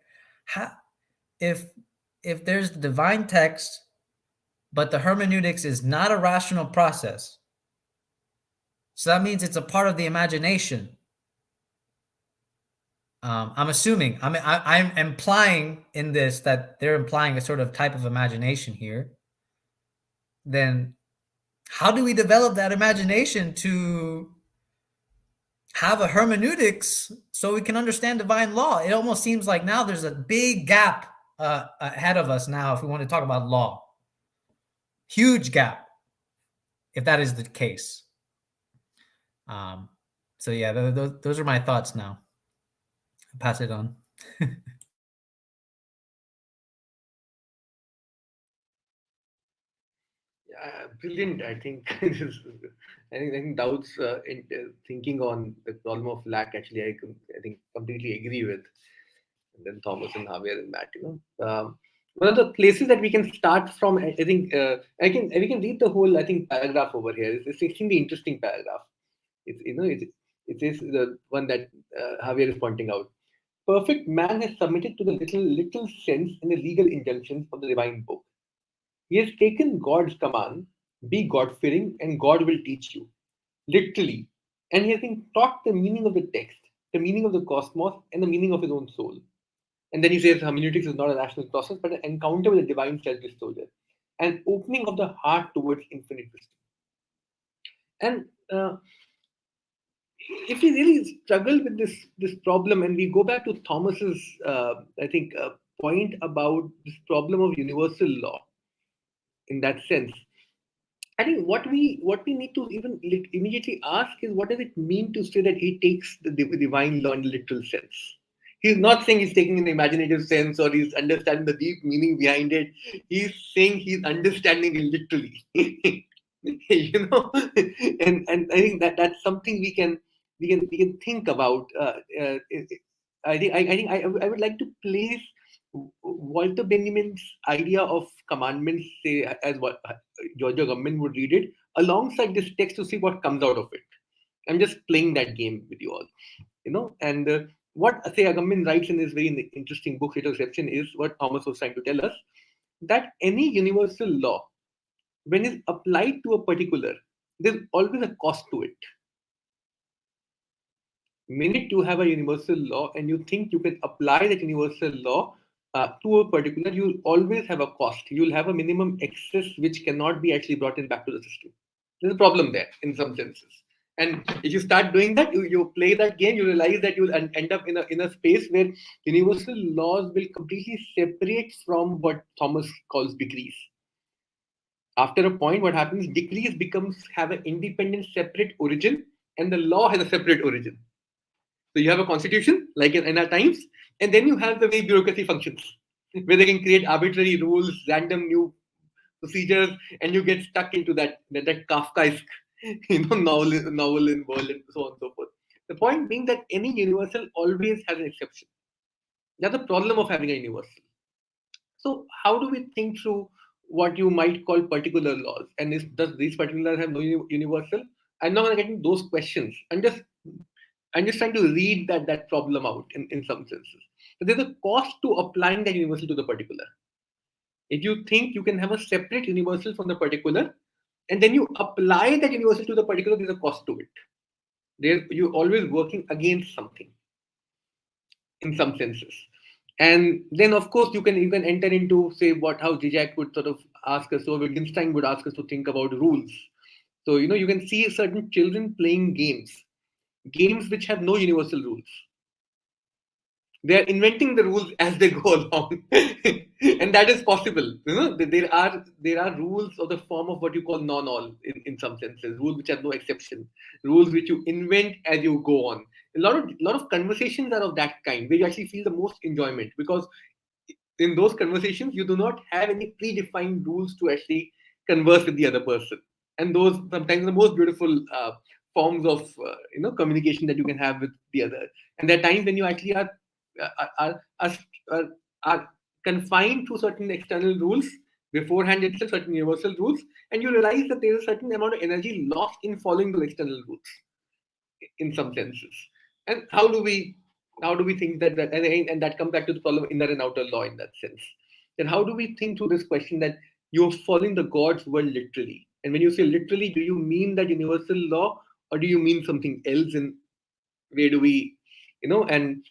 if there's the divine text, but the hermeneutics is not a rational process, so that means it's a part of the imagination. I'm assuming, I'm implying in this that they're implying a sort of type of imagination here. Then how do we develop that imagination to have a hermeneutics so we can understand divine law? It almost seems like now there's a big gap ahead of us now if we want to talk about law. Huge gap, if that is the case. So yeah, those are my thoughts now. I'll pass it on. Brilliant. I think I think Daud's thinking on the problem of lack. Actually, I think completely agree with. And then Thomas and Javier and Matt. One of the places that we can start from, I think, we can read the whole, I think, paragraph over here. It's extremely interesting paragraph. It is the one that Javier is pointing out. Perfect man has submitted to the little sense in the legal injunctions of the divine book. He has taken God's command, be God-fearing, and God will teach you. Literally. And he has been taught the meaning of the text, the meaning of the cosmos, and the meaning of his own soul. And then he says hermeneutics is not a rational process, but an encounter with the divine self-disclosure, an opening of the heart towards infinite wisdom. And if we really struggle with this problem, and we go back to Thomas's, point about this problem of universal law, in that sense, I think what we need to even immediately ask is, what does it mean to say that he takes the divine law in the literal sense? He's not saying he's taking an imaginative sense or he's understanding the deep meaning behind it. He's saying he's understanding it literally. And I think that's something we can think about. I would like to place Walter Benjamin's idea of commandments, say, as what Georgia government would read it, alongside this text to see what comes out of it. I'm just playing that game with you all, and what, say, Agamben writes in this very interesting book, State of Reception, is what Thomas was trying to tell us, that any universal law, when it's applied to a particular, there's always a cost to it. Minute you have a universal law and you think you can apply that universal law to a particular, you'll always have a cost. You'll have a minimum excess which cannot be actually brought in back to the system. There's a problem there in some senses. And if you start doing that, you play that game, you realize that you'll end up in a space where universal laws will completely separate from what Thomas calls decrees. After a point, what happens, decrees have an independent, separate origin, and the law has a separate origin. So you have a constitution, like in our times, and then you have the way bureaucracy functions, where they can create arbitrary rules, random new procedures, and you get stuck into that Kafkaesque, novel in world, and so on and so forth. The point being that any universal always has an exception. That's the problem of having a universal. So how do we think through what you might call particular laws? And does these particulars have no universal? I'm not going to get into those questions. I'm just trying to read that problem out in some senses. But there's a cost to applying that universal to the particular. If you think you can have a separate universal from the particular, and then you apply that universal to the particular, there's a cost to it. You're always working against something in some senses. And then, of course, you can enter into, say, how Zizek would sort of ask us, or Wittgenstein would ask us to think about rules. So, you can see certain children playing games which have no universal rules. They are inventing the rules as they go along. And that is possible. There are rules of the form of what you call non-all in some senses, rules which have no exception, rules which you invent as you go on. A lot of conversations are of that kind, where you actually feel the most enjoyment, because in those conversations you do not have any predefined rules to actually converse with the other person. And those sometimes the most beautiful forms of communication that you can have with the other. And there are times when you actually are confined to certain external rules beforehand, itself certain universal rules, and you realize that there is a certain amount of energy lost in following those external rules in some senses. And how do we How do we think that, and that comes back to the problem of inner and outer law in that sense. Then how do we think through this question that you're following the God's word literally? And when you say literally, do you mean that universal law, or do you mean something else? And where do we, and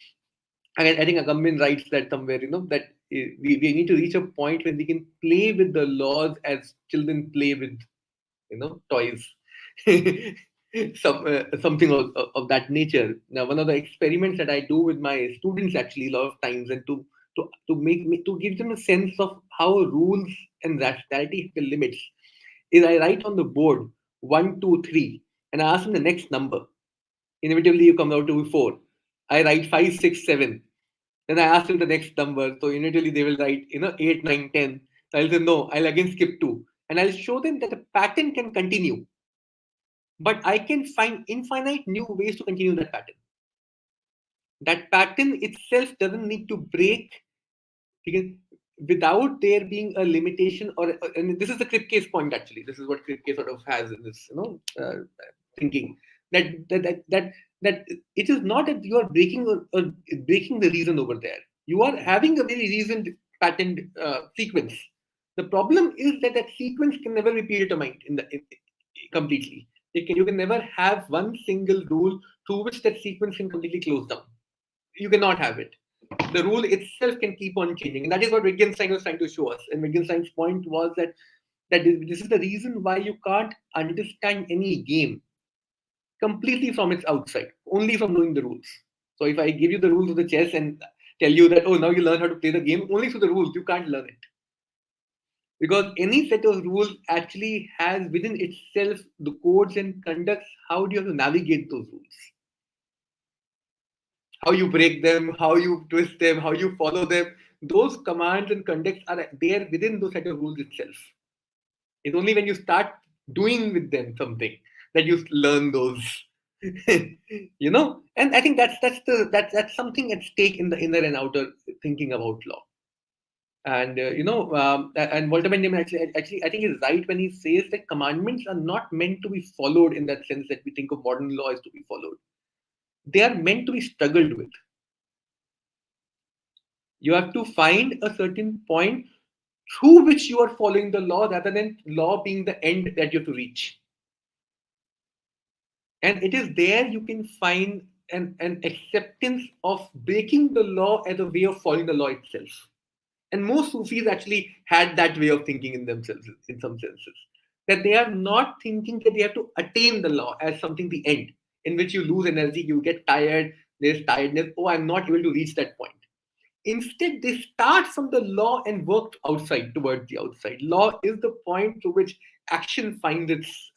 I think Agamben writes that somewhere, that we need to reach a point when we can play with the laws as children play with, toys. Something of that nature. Now, one of the experiments that I do with my students actually a lot of times, and to give them a sense of how rules and rationality have the limits, is I write on the board 1, 2, 3, and I ask them the next number. Inevitably, you come out to 4. I write 5, 6, 7. Then I ask them the next number. So immediately they will write, 8, 9, 10. So I'll say, no, I'll again skip 2. And I'll show them that the pattern can continue. But I can find infinite new ways to continue that pattern. That pattern itself doesn't need to break without there being a limitation, and this is the Kripke's point actually. This is what Kripke sort of has in this, thinking that it is not that you are breaking or breaking the reason over there. You are having a very reasoned patterned sequence. The problem is that sequence can never be predetermined completely. You can never have one single rule through which that sequence can completely close down. You cannot have it. The rule itself can keep on changing. And that is what Wittgenstein was trying to show us. And Wittgenstein's point was that this is the reason why you can't understand any game completely from its outside, only from knowing the rules. So if I give you the rules of the chess and tell you that, oh, now you learn how to play the game, only through the rules, you can't learn it. Because any set of rules actually has within itself the codes and conducts. How do you have to navigate those rules? How you break them, how you twist them, how you follow them. Those commands and conducts are there within those set of rules itself. It's only when you start doing with them something that you learn those. And I think that's something at stake in the inner and outer thinking about law. And and Walter Benjamin actually I think is right when he says that commandments are not meant to be followed in that sense that we think of modern law as to be followed. They are meant to be struggled with. You have to find a certain point through which you are following the law rather than law being the end that you have to reach. And it is there you can find an acceptance of breaking the law as a way of following the law itself. And most Sufis actually had that way of thinking in themselves, in some senses. That they are not thinking that they have to attain the law as something the end, in which you lose energy, you get tired, there's tiredness, oh, I'm not able to reach that point. Instead, they start from the law and work outside, towards the outside. Law is the point to which action finds its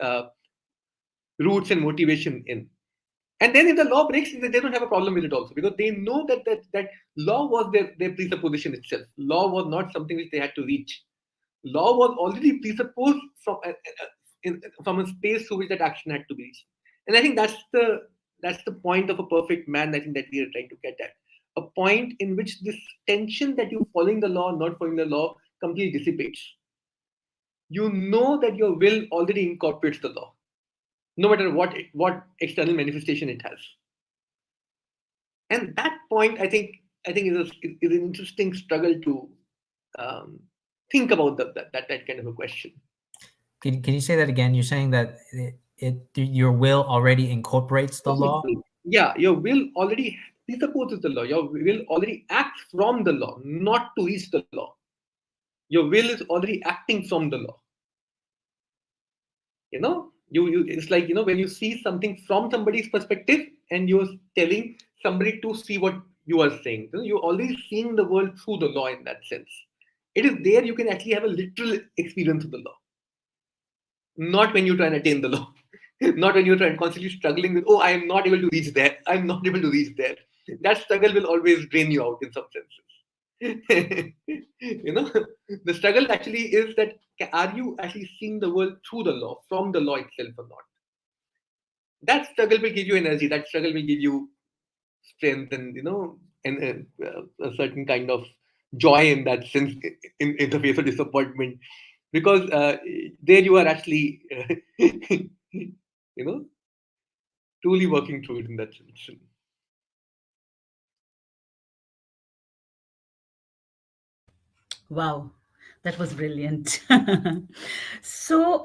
roots and motivation in. And then if the law breaks, they don't have a problem with it also, because they know that law was their presupposition itself. Law was not something which they had to reach. Law was already presupposed from a space through which that action had to be reached. And I think that's the point of a perfect man, I think, that we are trying to get at. A point in which this tension that you're following the law, not following the law, completely dissipates. You know that your will already incorporates the law, no matter what external manifestation it has. And that point, I think is an interesting struggle to think about that kind of a question. Can you say that again? You're saying that your will already incorporates the law? Yeah, your will already presupposes the law. Your will already acts from the law, not to reach the law. Your will is already acting from the law. It's like, when you see something from somebody's perspective and you're telling somebody to see what you are saying, you're already seeing the world through the law in that sense. It is there you can actually have a literal experience of the law. Not when you try and attain the law. Not when you're constantly struggling with, oh, I am not able to reach there. I'm not able to reach there. That struggle will always drain you out in some senses. The struggle actually is that, are you actually seeing the world through the law, from the law itself or not? That struggle will give you energy. That struggle will give you strength and, and a certain kind of joy in that sense, in the face of disappointment. Because there you are actually, truly working through it in that sense. Wow, that was brilliant. So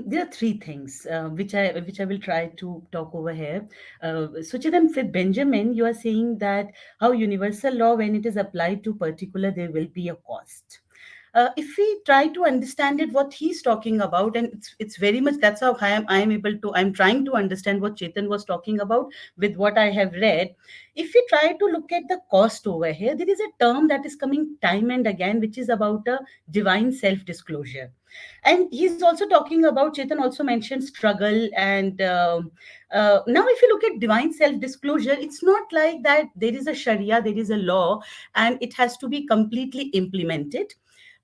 there are three things which I will try to talk over here. So Chidam, with Benjamin, you are saying that how universal law, when it is applied to particular, there will be a cost. If we try to understand it, what he's talking about, and it's very much that's how I am able to, I'm trying to understand what Chetan was talking about with what I have read. If we try to look at the cost over here, there is a term that is coming time and again, which is about a divine self disclosure. And he's also talking about, Chetan also mentioned struggle. And now, if you look at divine self disclosure, it's not like that there is a Sharia, there is a law, and it has to be completely implemented.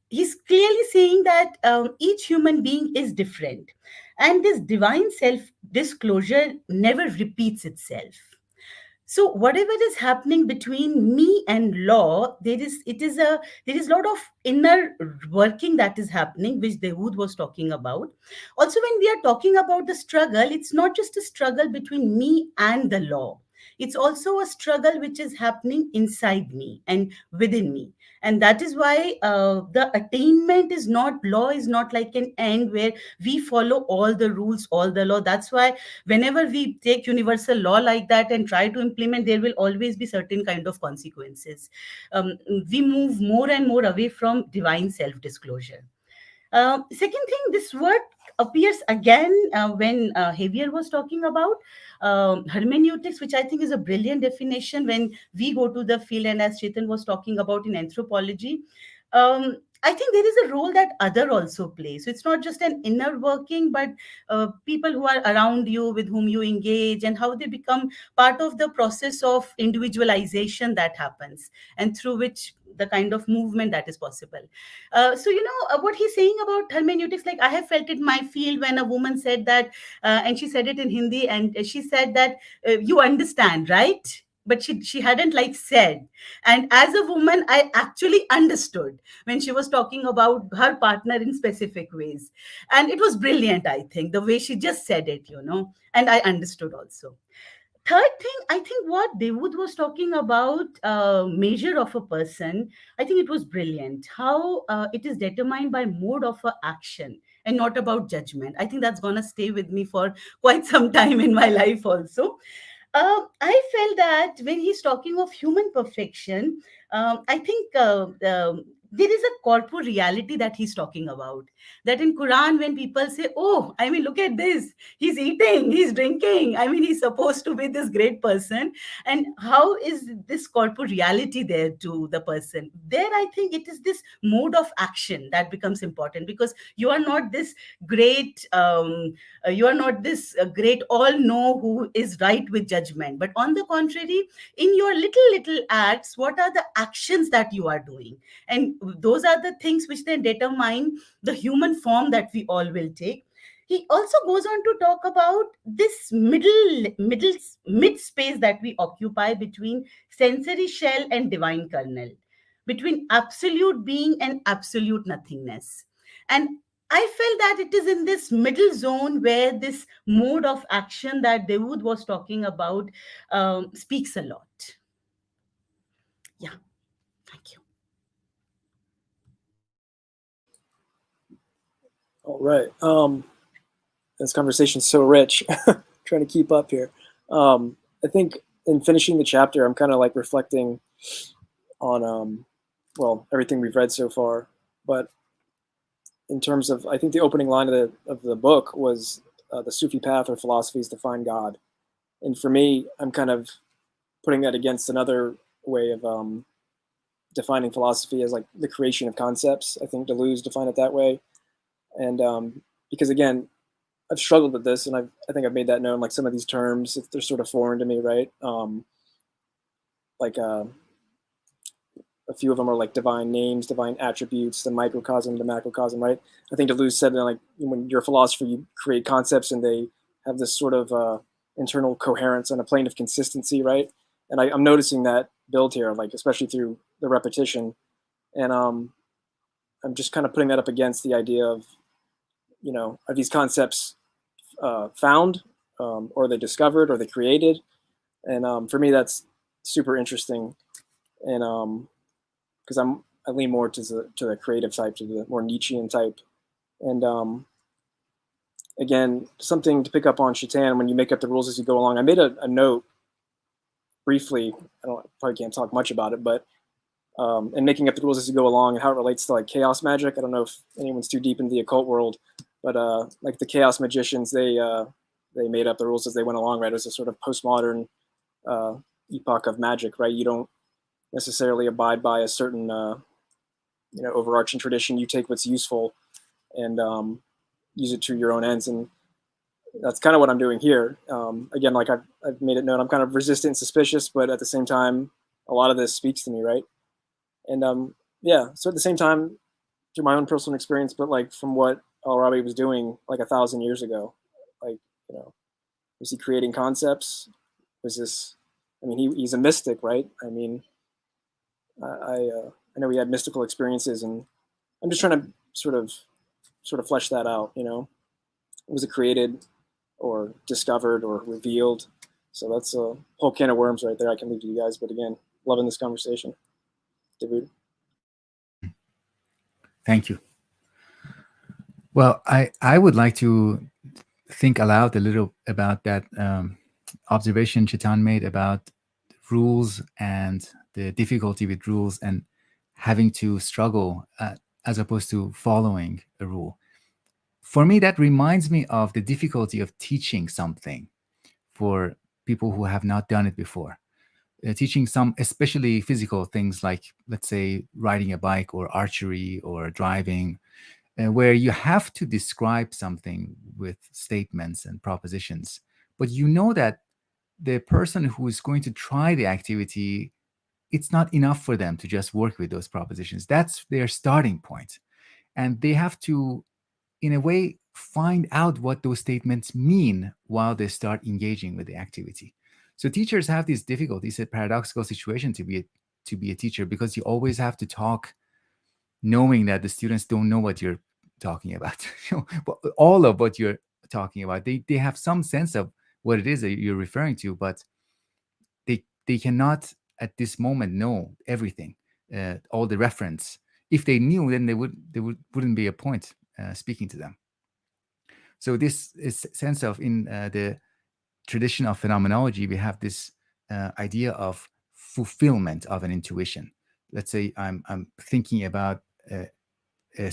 He's clearly saying that each human being is different, and this divine self disclosure never repeats itself. So whatever is happening between me and law, there is a lot of inner working that is happening, which Dawood was talking about. Also, when we are talking about the struggle, it's not just a struggle between me and the law. It's also a struggle which is happening inside me and within me. And that is why the attainment is not, law is not like an end where we follow all the rules, all the law. That's why whenever we take universal law like that and try to implement, there will always be certain kind of consequences. We move more and more away from divine self disclosure. Second thing, this word appears again when Javier was talking about hermeneutics, which I think is a brilliant definition when we go to the field, and as Chetan was talking about in anthropology. I think there is a role that other also plays. So it's not just an inner working, but people who are around you, with whom you engage, and how they become part of the process of individualization that happens, and through which the kind of movement that is possible. What he's saying about hermeneutics, like I have felt it in my field when a woman said that, and she said it in Hindi, and she said that you understand, right? But she hadn't like said. And as a woman, I actually understood when she was talking about her partner in specific ways. And it was brilliant, I think, the way she just said it, and I understood also. Third thing, I think what Dawood was talking about, measure of a person, I think it was brilliant. How it is determined by mode of a action and not about judgment. I think that's gonna stay with me for quite some time in my life also. I felt that when he's talking of human perfection, I think there is a corporate reality that he's talking about. That in Quran, when people say, "Oh, I mean, look at this. He's eating, he's drinking. I mean, he's supposed to be this great person." And how is this corporate reality there to the person? There, I think it is this mode of action that becomes important, because you are not this great. You are not this great all know who is right with judgment, but on the contrary, in your little acts, what are the actions that you are doing? And those are the things which then determine the human form that we all will take. He also goes on to talk about this middle mid space that we occupy between sensory shell and divine kernel, between absolute being and absolute nothingness. And I felt that it is in this middle zone where this mode of action that Dawood was talking about speaks a lot. Yeah, thank you. All right. This conversation's so rich. Trying to keep up here. I think in finishing the chapter, I'm kind of like reflecting on everything we've read so far. But in terms of, I think the opening line of the book was the Sufi path or philosophies to find God. And for me, I'm kind of putting that against another way of defining philosophy as like the creation of concepts. I think Deleuze defined it that way. And because again, I've struggled with this, and I think I've made that known. Like some of these terms, they're sort of foreign to me, right? A few of them are like divine names, divine attributes, the microcosm, the macrocosm, right? I think Deleuze said that like when you're a philosopher, you create concepts and they have this sort of internal coherence on a plane of consistency, right? And I'm noticing that build here, like especially through the repetition, and I'm just kind of putting that up against the idea of, are these concepts found, or are they discovered, or are they created? And for me, that's super interesting, and because I lean more to the creative type, to the more Nietzschean type. And again, something to pick up on Shaitan, when you make up the rules as you go along. I made a note briefly. Probably can't talk much about it, but and making up the rules as you go along and how it relates to like chaos magic. I don't know if anyone's too deep into the occult world, but like the chaos magicians, they made up the rules as they went along, right? It was a sort of postmodern epoch of magic, right? You don't necessarily abide by a certain overarching tradition. You take what's useful and use it to your own ends, and that's kind of what I'm doing here. Again, like I've made it known, I'm kind of resistant and suspicious, but at the same time, a lot of this speaks to me, right? And yeah, so at the same time, through my own personal experience, but like from what Arabi was doing like 1,000 years ago, like, was he creating concepts? Was this, I mean, he's a mystic, right? I mean, I know he had mystical experiences, and I'm just trying to sort of flesh that out, Was it created or discovered or revealed? So that's a whole can of worms right there. I can leave to you guys, but again, loving this conversation. David. Thank you. Well, I would like to think aloud a little about that observation Chitan made about rules and the difficulty with rules and having to struggle as opposed to following a rule. For me, that reminds me of the difficulty of teaching something for people who have not done it before. Teaching some, especially physical things like, let's say, riding a bike or archery or driving, where you have to describe something with statements and propositions, but you know that the person who is going to try the activity, it's not enough for them to just work with those propositions. That's their starting point. And they have to, in a way, find out what those statements mean while they start engaging with the activity. So teachers have this difficulty. It's a paradoxical situation to be a teacher, because you always have to talk knowing that the students don't know what you're talking about. All of what you're talking about, they have some sense of what it is that you're referring to, but they cannot at this moment know everything, all the reference. If they knew, then wouldn't be a point speaking to them. So this is sense of, in the tradition of phenomenology, we have this idea of fulfillment of an intuition. Let's say I'm thinking about a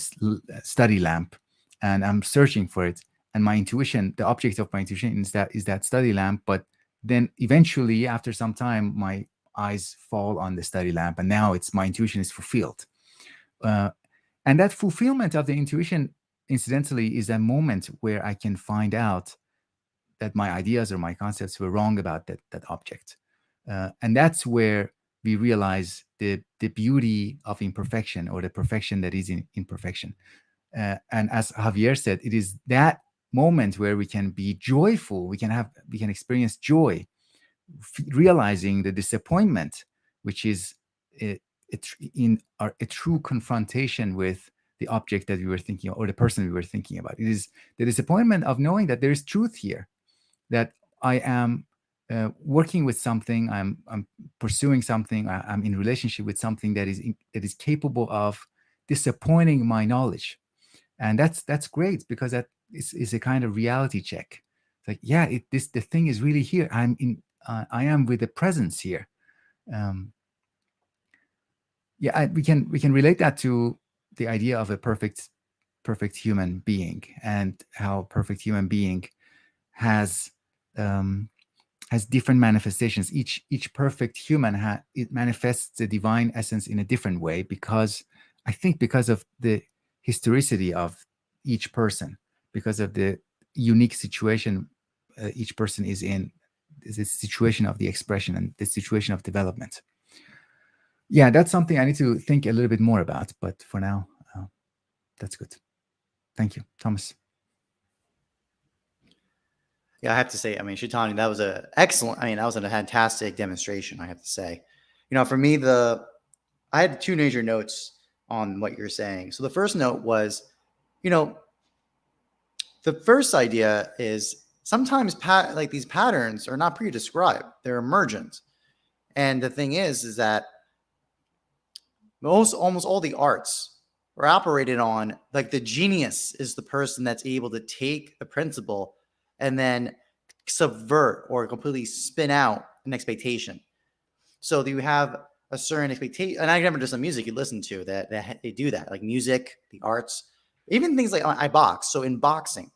study lamp, and I'm searching for it, and my intuition, the object of my intuition is that study lamp. But then eventually, after some time, my eyes fall on the study lamp, and now my intuition is fulfilled. And that fulfillment of the intuition, incidentally, is a moment where I can find out that my ideas or my concepts were wrong about that object. And that's where we realize the beauty of imperfection, or the perfection that is in imperfection. And as Javier said, it is that moment where we can be joyful. We can experience joy, realizing the disappointment, which is a true confrontation with the object that we were thinking of, or the person we were thinking about. It is the disappointment of knowing that there is truth here, that I am working with something, I'm pursuing something, I'm in relationship with something that is capable of disappointing my knowledge. And that's great, because that is a kind of reality check. It's like, yeah, the thing is really here. I am with the presence here. We can relate that to the idea of a perfect human being, and how perfect human being has different manifestations. Each perfect human it manifests the divine essence in a different way, because of the historicity of each person, because of the unique situation each person is in, the situation of the expression and the situation of development. Yeah, that's something I need to think a little bit more about, but for now, that's good. Thank you, Thomas. Yeah, I have to say, Shaitani, that was a fantastic demonstration, I have to say. For me, I had two major notes on what you're saying. So the first note was, the first idea is sometimes these patterns are not pre-described, they're emergent. And the thing is that almost all the arts are operated on, like, the genius is the person that's able to take the principle and then subvert or completely spin out an expectation. So you have a certain expectation, and I remember just some music you listen to that they do that, like music, the arts, even things like I box. So in boxing,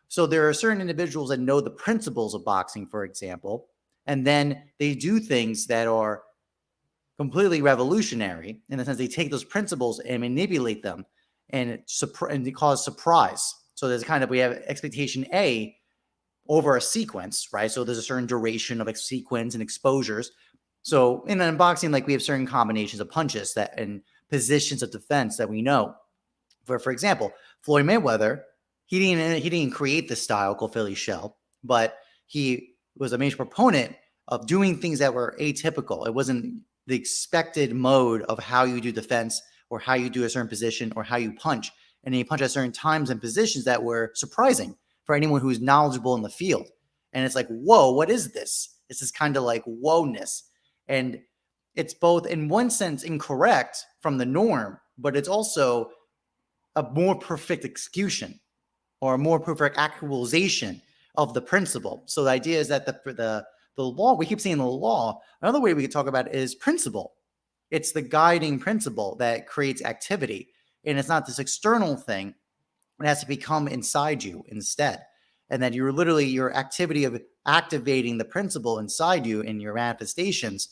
so there are certain individuals that know the principles of boxing, for example, and then they do things that are completely revolutionary in the sense they take those principles and manipulate them and they cause surprise. So there's kind of, we have expectation A over a sequence, right? So there's a certain duration of a sequence and exposures. So in unboxing, like, we have certain combinations of punches that and positions of defense that we know. For example, Floyd Mayweather, he didn't create the style called Philly shell, but he was a major proponent of doing things that were atypical. It wasn't the expected mode of how you do defense or how you do a certain position or how you punch. And he punched at certain times and positions that were surprising for anyone who's knowledgeable in the field. And it's like, whoa, what is this? This is kind of like whoa-ness. And it's both, in one sense, incorrect from the norm, but it's also a more perfect execution or a more perfect actualization of the principle. So the idea is that the law, we keep saying the law. Another way we could talk about it is principle. It's the guiding principle that creates activity. And it's not this external thing. It has to become inside you instead. And that your activity of activating the principle inside you in your manifestations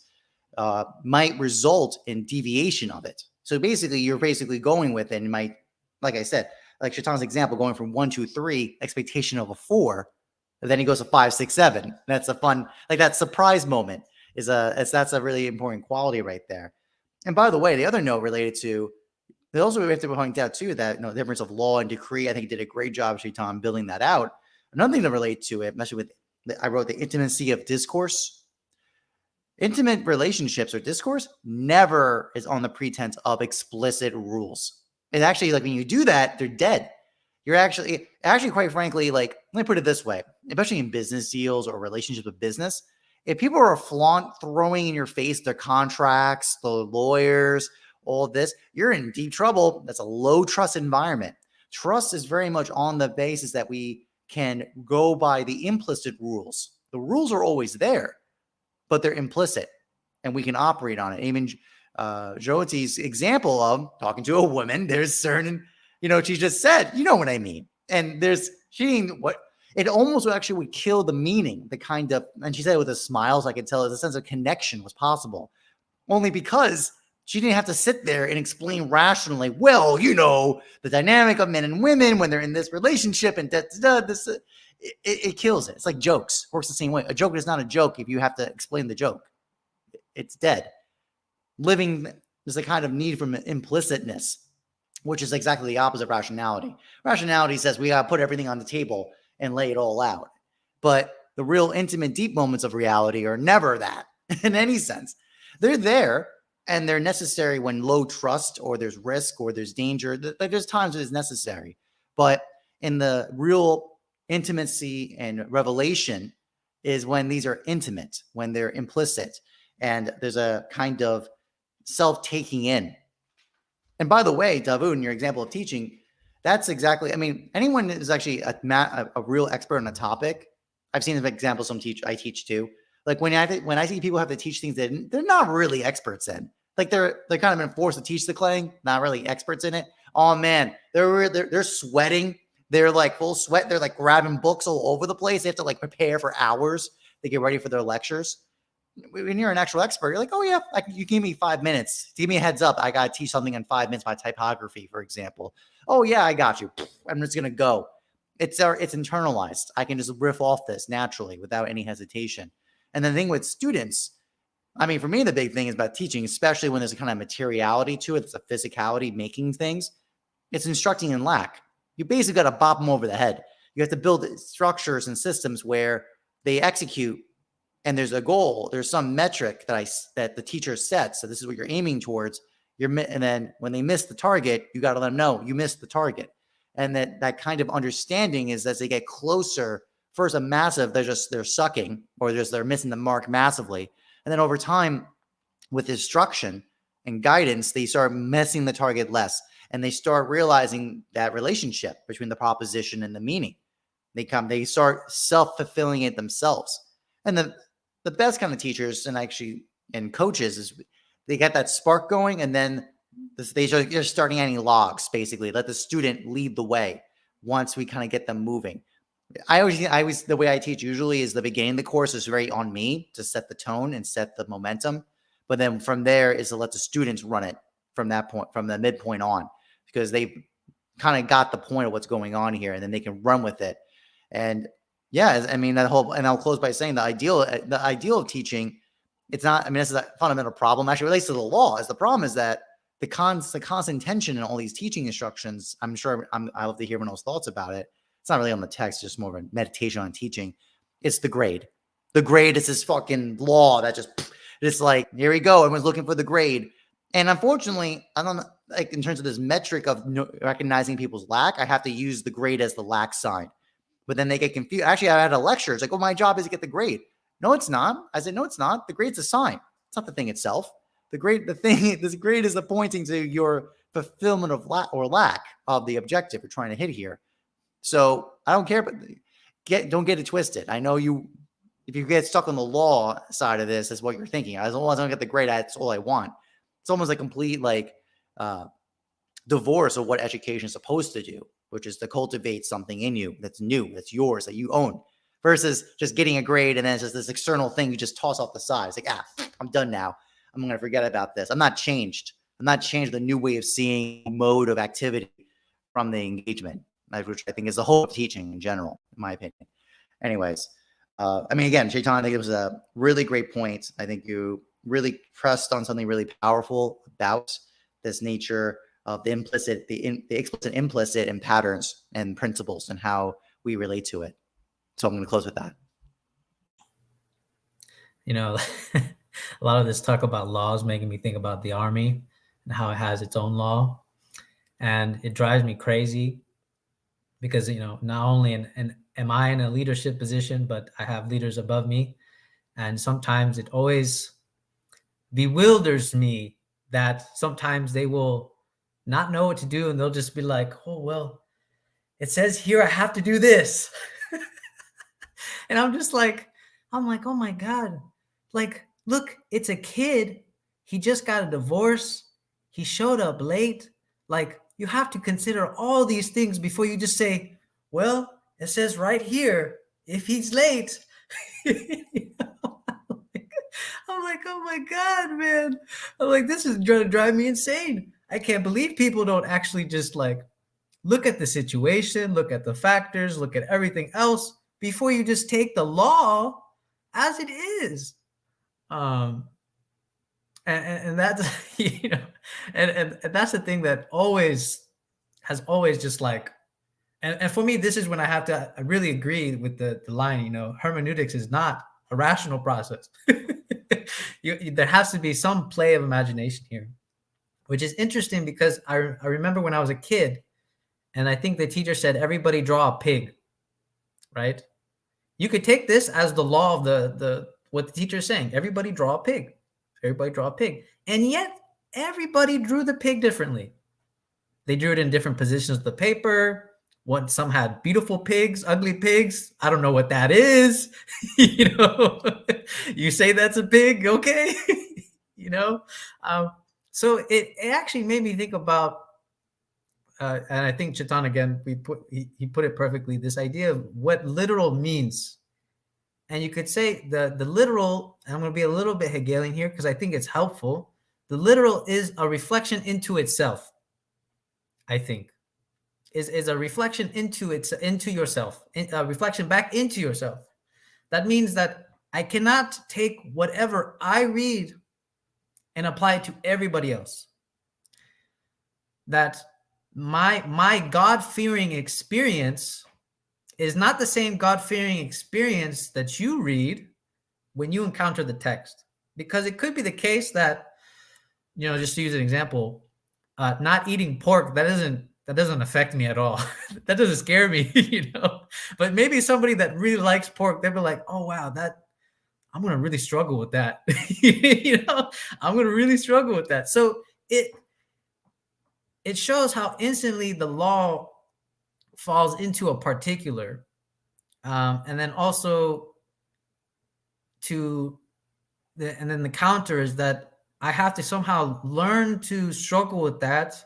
might result in deviation of it. So basically, you're going with it, and might, like I said, like Shaitan's example, going from 1, 2, 3, expectation of a 4, and then he goes to 5, 6, 7. That's a fun, like, that surprise moment that's a really important quality right there. And by the way, the other note related to, also we have to point out too that, the difference of law and decree. I think he did a great job, Shaitan, building that out. Another thing to relate to it, especially I wrote the intimacy of discourse. Intimate relationships or discourse never is on the pretense of explicit rules. It's actually, like, when you do that, they're dead. You're actually, quite frankly, like, let me put it this way, especially in business deals or relationships with business, if people are throwing in your face their contracts, the lawyers, all this, you're in deep trouble. That's a low trust environment. Trust is very much on the basis that we can go by the implicit rules. The rules are always there, but they're implicit, and we can operate on it. Even Joti's example of talking to a woman, there's certain, she just said, you know what I mean? And it almost actually would kill the meaning, the kind of, and she said it with a smile, so I could tell a sense of connection was possible, only because she didn't have to sit there and explain rationally, well, the dynamic of men and women when they're in this relationship and this. It kills it. It's like jokes. Works the same way. A joke is not a joke if you have to explain the joke. It's dead. Living, there's a kind of need for implicitness, which is exactly the opposite of rationality. Rationality says we got to put everything on the table and lay it all out. But the real intimate, deep moments of reality are never that in any sense. They're there, and they're necessary when low trust or there's risk or there's danger. There's times it is necessary. But in the real intimacy and revelation is when these are intimate, when they're implicit, and there's a kind of self-taking in. And by the way, Davud, in your example of teaching, that's exactly, anyone who's actually a real expert on a topic, I've seen examples I teach too. Like when I see people have to teach things that they're not really experts in, like they're kind of been forced to teach the clay, not really experts in it. Oh man, they're sweating. They're like full sweat. They're like grabbing books all over the place. They have to like prepare for hours to get ready for their lectures. When you're an actual expert, you're like, oh yeah, you give me 5 minutes. Give me a heads up. I got to teach something in 5 minutes, my typography, for example. Oh yeah, I got you. I'm just going to go. It's internalized. I can just riff off this naturally without any hesitation. And the thing with students, for me, the big thing is about teaching, especially when there's a kind of materiality to it. It's a physicality, making things. It's instructing in lack. You basically got to bop them over the head. You have to build structures and systems where they execute, and there's a goal. There's some metric that the teacher sets. So this is what you're aiming towards. And then when they miss the target, you got to let them know you missed the target. And that kind of understanding is as they get closer, first a massive, they're sucking, or they're missing the mark massively. And then over time with instruction, and guidance, they start messing the target less, and they start realizing that relationship between the proposition and the meaning. They start self-fulfilling it themselves. And the best kind of teachers and coaches is they get that spark going, and then they're starting adding logs, basically. Let the student lead the way once we kind of get them moving. I always the way I teach usually is the beginning of the course is very on me to set the tone and set the momentum. But then from there is to let the students run it from that point, from the midpoint on, because they kind of got the point of what's going on here, and then they can run with it. And yeah, I mean, and I'll close by saying the ideal of teaching, it's not, I mean, this is a fundamental problem, actually relates to the law. Is the problem is that the constant tension in all these teaching instructions, I'm sure I love to hear everyone's thoughts about it. It's not really on the text, just more of a meditation on teaching. It's the grade. The grade is this fucking law that it's like, here we go. Everyone's looking for the grade. And unfortunately, I don't know, like in terms of this metric of recognizing people's lack, I have to use the grade as the lack sign. But then they get confused. Actually, I had a lecture. It's like, oh, my job is to get the grade. No, it's not. I said, no, it's not. The grade's a sign. It's not the thing itself. This grade is pointing to your fulfillment of lack of the objective you're trying to hit here. So I don't care, but don't get it twisted. I know if you get stuck on the law side of this, that's what you're thinking. As long as I don't get the grade, that's all I want. It's almost a complete divorce of what education is supposed to do, which is to cultivate something in you that's new, that's yours, that you own, versus just getting a grade and then it's just this external thing you just toss off the side. It's like, I'm done now. I'm going to forget about this. I'm not changed. The new way of seeing mode of activity from the engagement, which I think is the whole of teaching in general, in my opinion. Anyways, I mean, again, Shaitan, I think it was a really great point. I think you really pressed on something really powerful about this nature of the explicit, implicit, and patterns and principles and how we relate to it. So I'm going to close with that. You know, a lot of this talk about laws making me think about the army and how it has its own law. And it drives me crazy because, you know, not only am I in a leadership position, but I have leaders above me. And sometimes it always bewilders me that sometimes they will not know what to do. And they'll just be like, oh, well, it says here I have to do this. And I'm like, oh my God. Like, look, it's a kid. He just got a divorce. He showed up late. Like, you have to consider all these things before you just say, well, it says right here, if he's late. I'm like, oh my God, man. I'm like, this is going to drive me insane. I can't believe people don't actually just like look at the situation, look at the factors, look at everything else before you just take the law as it is. And that's, you know, and that's the thing that has always just like, and for me, this is when I really agree with the line, you know, hermeneutics is not a rational process. There has to be some play of imagination here, which is interesting because I remember when I was a kid, and I think the teacher said, everybody draw a pig, right? You could take this as the law of what the teacher is saying. Everybody draw a pig. Everybody draw a pig. And yet everybody drew the pig differently. They drew it in different positions of the paper. Some had beautiful pigs, ugly pigs. I don't know what that is. You know, you say that's a pig, okay? You know, so it actually made me think about, and I think Chaitan again, he put it perfectly. This idea of what literal means, and you could say the literal. I'm going to be a little bit Hegelian here because I think it's helpful. The literal is a reflection into itself. I think is a reflection into yourself, a reflection back into yourself. That means that I cannot take whatever I read and apply it to everybody else. That my God-fearing experience is not the same God-fearing experience that you read when you encounter the text. Because it could be the case that, you know, just to use an example, not eating pork, that doesn't affect me at all. That doesn't scare me, you know. But maybe somebody that really likes pork, they'll be like, oh wow, I'm going to really struggle with that. I'm going to really struggle with that. So it shows how instantly the law falls into a particular, and then also and then the counter is that I have to somehow learn to struggle with that,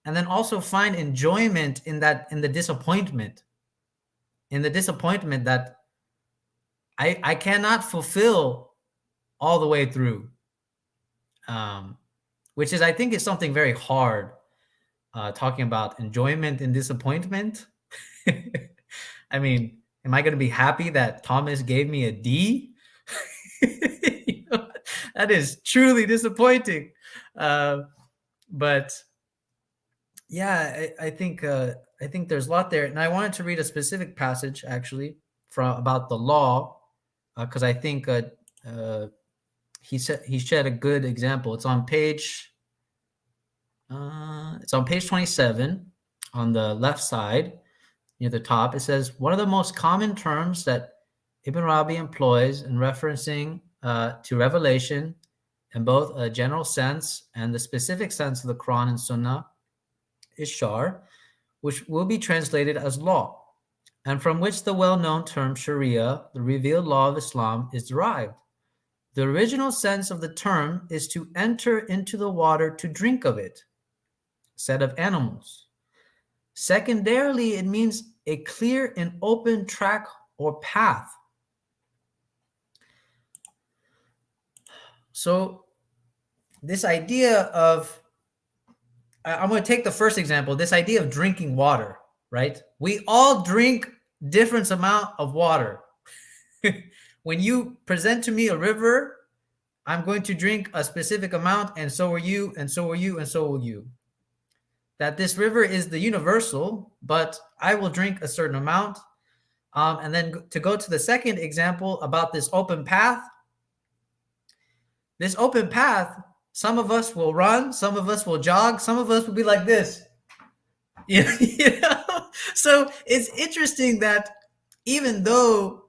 and then also find enjoyment in the disappointment that I cannot fulfill all the way through, which is, I think, is something very hard, talking about enjoyment and disappointment. I mean, am I going to be happy that Thomas gave me a D? That is truly disappointing. But yeah, I think there's a lot there, and I wanted to read a specific passage actually about the law, because I think he shed a good example. It's on page 27 on the left side near the top. It says, one of the most common terms that Ibn Arabi employs in referencing to revelation in both a general sense and the specific sense of the Quran and Sunnah is shar, which will be translated as law, and from which the well-known term Sharia, the revealed law of Islam, is derived. The original sense of the term is to enter into the water to drink of it, said of animals. Secondarily, it means a clear and open track or path. So this idea of, I'm going to take the first example, this idea of drinking water, right? We all drink different amount of water. When you present to me a river, I'm going to drink a specific amount, and so are you, and so are you, and so will you. That this river is the universal, but I will drink a certain amount. And then to go to the second example about this open path. This open path, some of us will run, some of us will jog, some of us will be like this. You know? So it's interesting that even though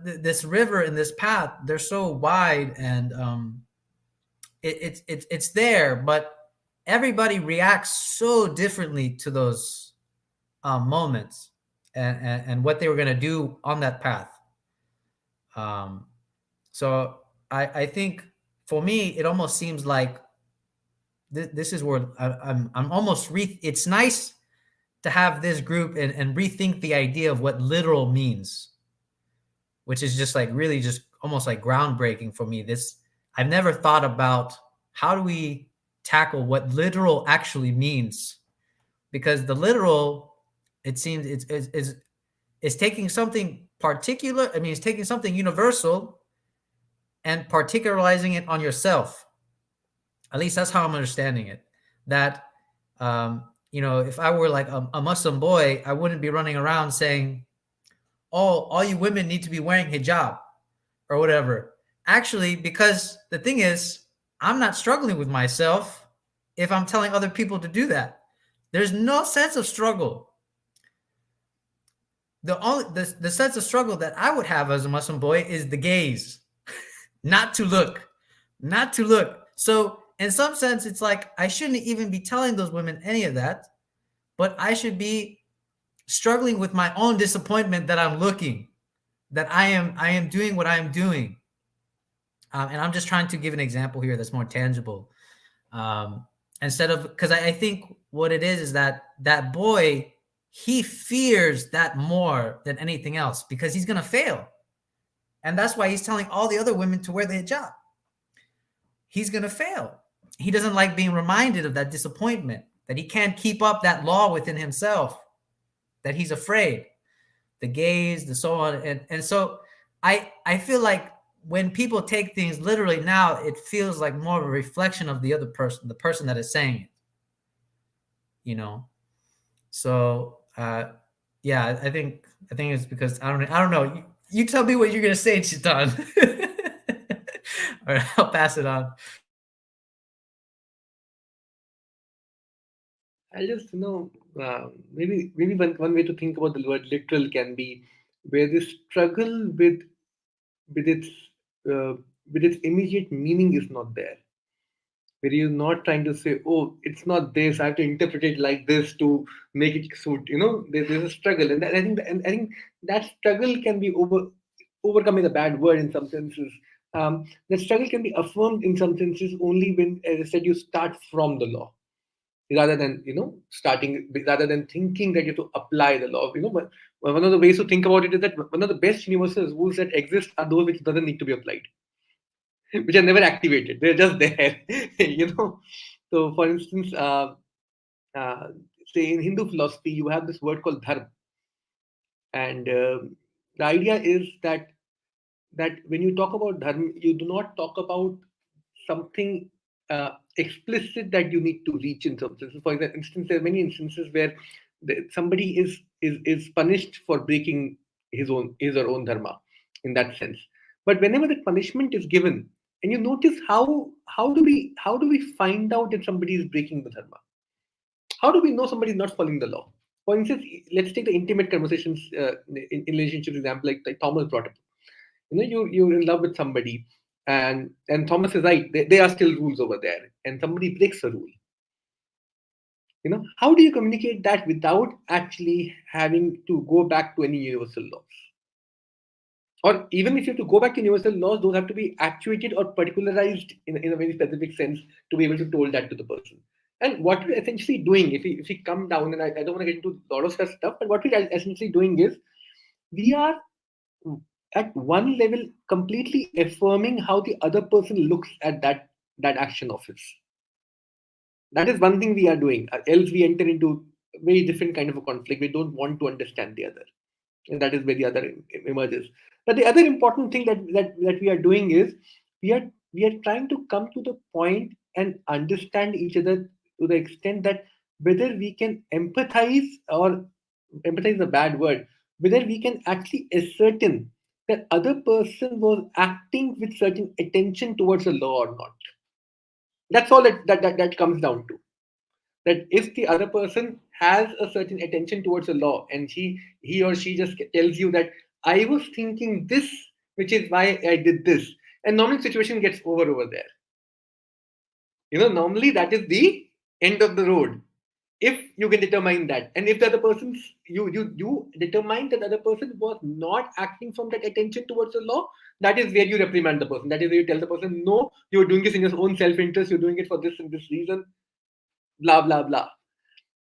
this river and this path, they're so wide, and it's there, but everybody reacts so differently to those moments and what they were going to do on that path. So I think for me, it almost seems like this is where I'm almost it's nice to have this group and rethink the idea of what literal means, which is just like really just almost like groundbreaking for me. I've never thought about how do we tackle what literal actually means, because the literal, it seems it's taking something particular. I mean, it's taking something universal and particularizing it on yourself. At least that's how I'm understanding it. That, if I were like a Muslim boy, I wouldn't be running around saying, oh, all you women need to be wearing hijab or whatever. Actually, because the thing is, I'm not struggling with myself if I'm telling other people to do that. There's no sense of struggle. The sense of struggle that I would have as a Muslim boy is the gaze, not to look. So in some sense, it's like I shouldn't even be telling those women any of that, but I should be struggling with my own disappointment that I'm looking, that I am doing what I am doing. And I'm just trying to give an example here that's more tangible. Instead of, because I think what it is that boy, he fears that more than anything else because he's going to fail. And that's why he's telling all the other women to wear the hijab. He's going to fail. He doesn't like being reminded of that disappointment, that he can't keep up that law within himself, that he's afraid, the gaze, the so on. And so I feel like when people take things literally now, it feels like more of a reflection of the other person, the person that is saying it, So, yeah, I think it's because I don't know. You tell me what you're going to say, Chitan. All right, I'll pass it on. I just maybe one way to think about the word literal can be where this struggle with its with its immediate meaning is not there. Where you're not trying to say, oh, it's not this, I have to interpret it like this to make it suit. There's a struggle, and I think that struggle can be overcome is a bad word in some senses. That struggle can be affirmed in some senses only when, as I said, you start from the law rather than rather than thinking that you have to apply the law. But one of the ways to think about it is that one of the best universal rules that exist are those which doesn't need to be applied, which are never activated. They're just there. So for instance, uh, say in Hindu philosophy, you have this word called dharma, and the idea is that when you talk about dharma, you do not talk about something explicit that you need to reach in some senses. For instance, there are many instances where somebody is punished for breaking his or own dharma in that sense. But whenever that punishment is given, and you notice how do we find out that somebody is breaking the dharma? How do we know somebody is not following the law? For instance, let's take the intimate conversations in relationships example, like Thomas brought up. You're in love with somebody, and Thomas is right. There are still rules over there, and somebody breaks a rule. How do you communicate that without actually having to go back to any universal laws? Or even if you have to go back to universal laws, those have to be actuated or particularized in a very specific sense to be able to told that to the person. And what we're essentially doing, if we come down, and I don't want to get into a lot of stuff, but what we're essentially doing is we are at one level completely affirming how the other person looks at that action of his. That is one thing we are doing. Else we enter into a very different kind of a conflict. We don't want to understand the other, and that is where the other emerges. But the other important thing that we are doing is we are trying to come to the point and understand each other to the extent that whether we can empathize, or empathize is a bad word, whether we can actually ascertain that other person was acting with certain attention towards the law or not. That's all that comes down to. That if the other person has a certain attention towards the law, and he or she just tells you that I was thinking this, which is why I did this, and normally the situation gets over there. Normally that is the end of the road. If you can determine that, and if the other person's you determine that the other person was not acting from that attention towards the law, that is where you reprimand the person. That is where you tell the person, no, you're doing this in your own self-interest, you're doing it for this and this reason, blah blah blah.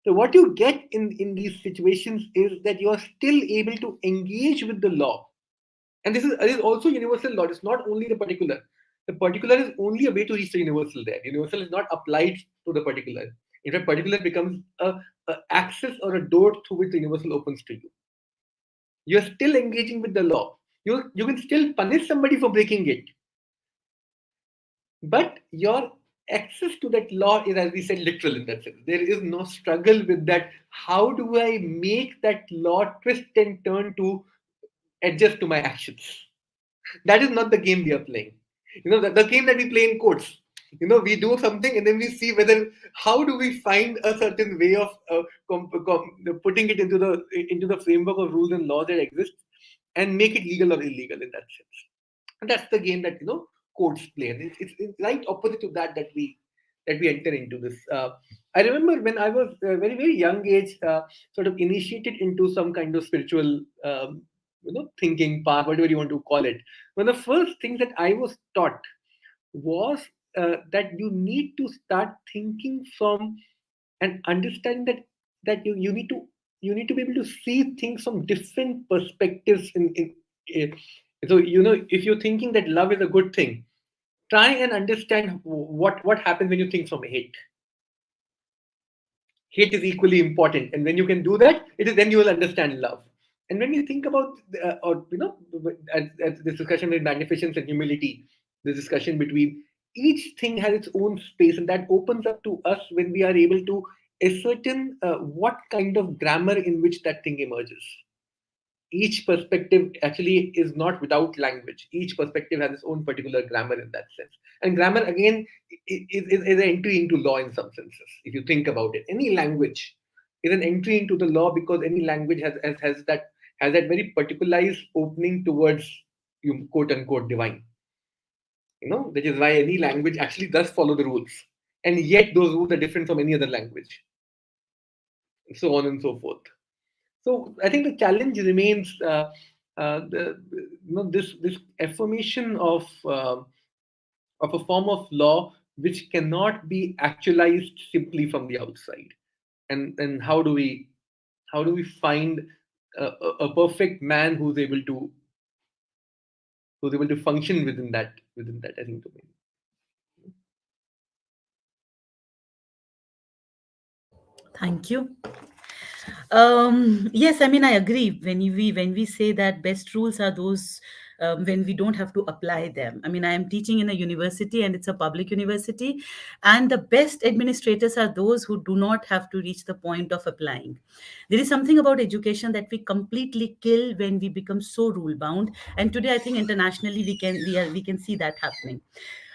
So what you get in these situations is that you are still able to engage with the law. And this is also universal law. It's not only the particular. The particular is only a way to reach the universal there. Universal is not applied to the particular. In fact, particular becomes a access or a door through which the universal opens to you. You're still engaging with the law. You can still punish somebody for breaking it. But your access to that law is, as we said, literal in that sense. There is no struggle with that. How do I make that law twist and turn to adjust to my actions? That is not the game we are playing. The game that we play in courts. We do something and then we see how do we find a certain way of putting it into the framework of rules and laws that exist and make it legal or illegal in that sense. And that's the game that courts play. And it's right opposite to that we enter into this. I remember when I was very very young age, sort of initiated into some kind of spiritual thinking path, whatever you want to call it. One of the first things that I was taught was that you need to start thinking from and understanding that you need to be able to see things from different perspectives. So if you're thinking that love is a good thing, try and understand what happens when you think from hate. Hate is equally important, and when you can do that, then you will understand love. And when we think about this discussion with magnificence and humility, the discussion between each thing has its own space, and that opens up to us when we are able to ascertain what kind of grammar in which that thing emerges. Each perspective actually is not without language. Each perspective has its own particular grammar in that sense. And grammar, again, is an entry into law in some senses. If you think about it, any language is an entry into the law because any language has that very particularized opening towards quote unquote divine. Which is why any language actually does follow the rules. And yet those rules are different from any other language, so on and so forth. So I think the challenge remains this affirmation of a form of law which cannot be actualized simply from the outside. And how do we find a perfect man who's able to function within that, I think, domain. Thank you. Yes, I mean, I agree when we say that best rules are those when we don't have to apply them. I mean, I am teaching in a university and it's a public university, and the best administrators are those who do not have to reach the point of applying. There is something about education that we completely kill when we become so rule bound, and today I think internationally we can see that happening.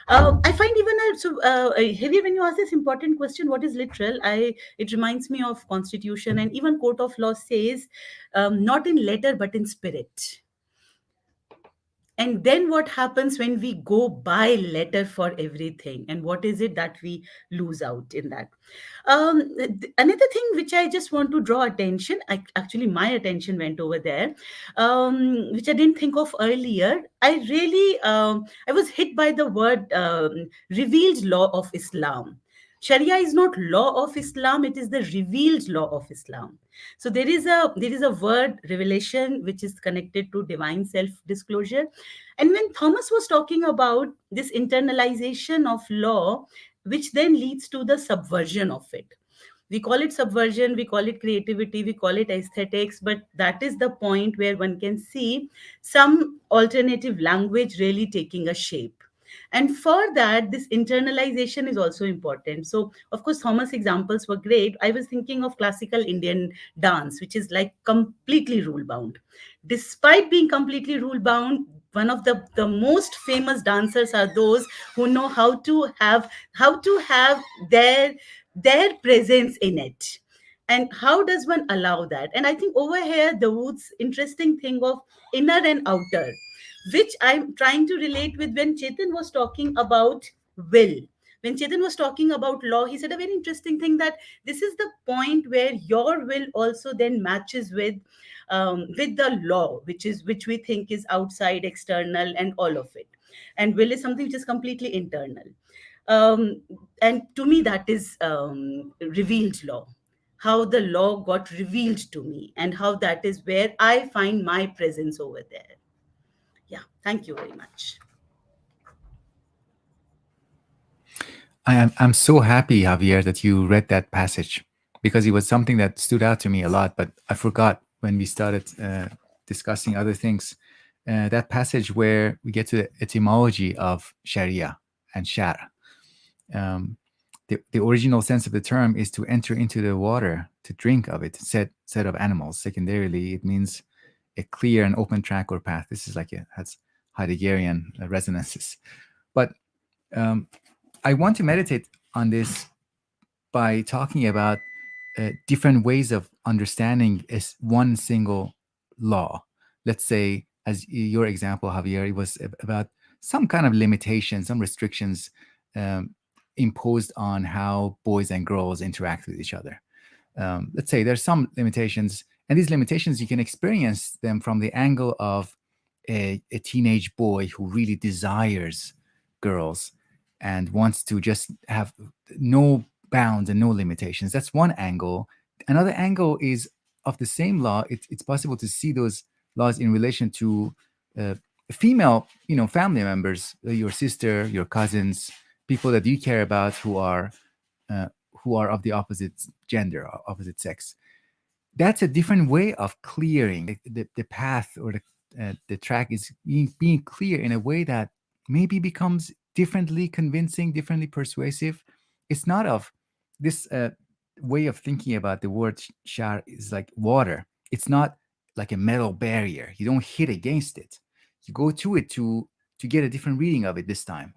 I find even heavy when you ask this important question, what is literal? It reminds me of constitution, and even court of law says, not in letter but in spirit. And then what happens when we go by letter for everything? And what is it that we lose out in that? Another thing which I just want to draw attention, actually, my attention went over there, which I didn't think of earlier. I was hit by the word revealed law of Islam. Sharia is not law of Islam; it is the revealed law of Islam. So there is a word revelation which is connected to divine self disclosure. And when Thomas was talking about this internalization of law, which then leads to the subversion of it, we call it subversion, we call it creativity, we call it aesthetics, but that is the point where one can see some alternative language really taking a shape. And for that, this internalization is also important. So of course Thomas examples were great. I was thinking of classical Indian dance, which is like completely rule bound. Despite being completely rule bound, one of the most famous dancers are those who know how to have their presence in it. And how does one allow that? And I think over here the Wood's interesting thing of inner and outer, which I'm trying to relate with when Chetan was talking about will. When Chetan was talking about law, he said a very interesting thing, that this is the point where your will also then matches with the law, which we think is outside, external, and all of it. And will is something which is completely internal. Um, and to me, that is revealed law. How the law got revealed to me, and how that is where I find my presence over there. Yeah, thank you very much. I'm so happy, Javier, that you read that passage, because it was something that stood out to me a lot, but I forgot when we started discussing other things. That passage where we get to the etymology of Sharia and Shar. The original sense of the term is to enter into the water, to drink of it, set of animals. Secondarily, it means a clear and open track or path. This is has Heideggerian resonances. But I want to meditate on this by talking about different ways of understanding one single law. Let's say, as your example, Javier, it was about some kind of limitation, some restrictions imposed on how boys and girls interact with each other. Let's say there's some limitations, and these limitations, you can experience them from the angle of a teenage boy who really desires girls and wants to just have no bounds and no limitations. That's one angle. Another angle is of the same law. It's possible to see those laws in relation to female, family members, your sister, your cousins, people that you care about who are of the opposite gender, opposite sex. That's a different way of clearing the path, or the track is being clear in a way that maybe becomes differently convincing, differently persuasive. It's not of this way of thinking about the word shar is like water. It's not like a metal barrier. You don't hit against it. You go to it to get a different reading of it this time.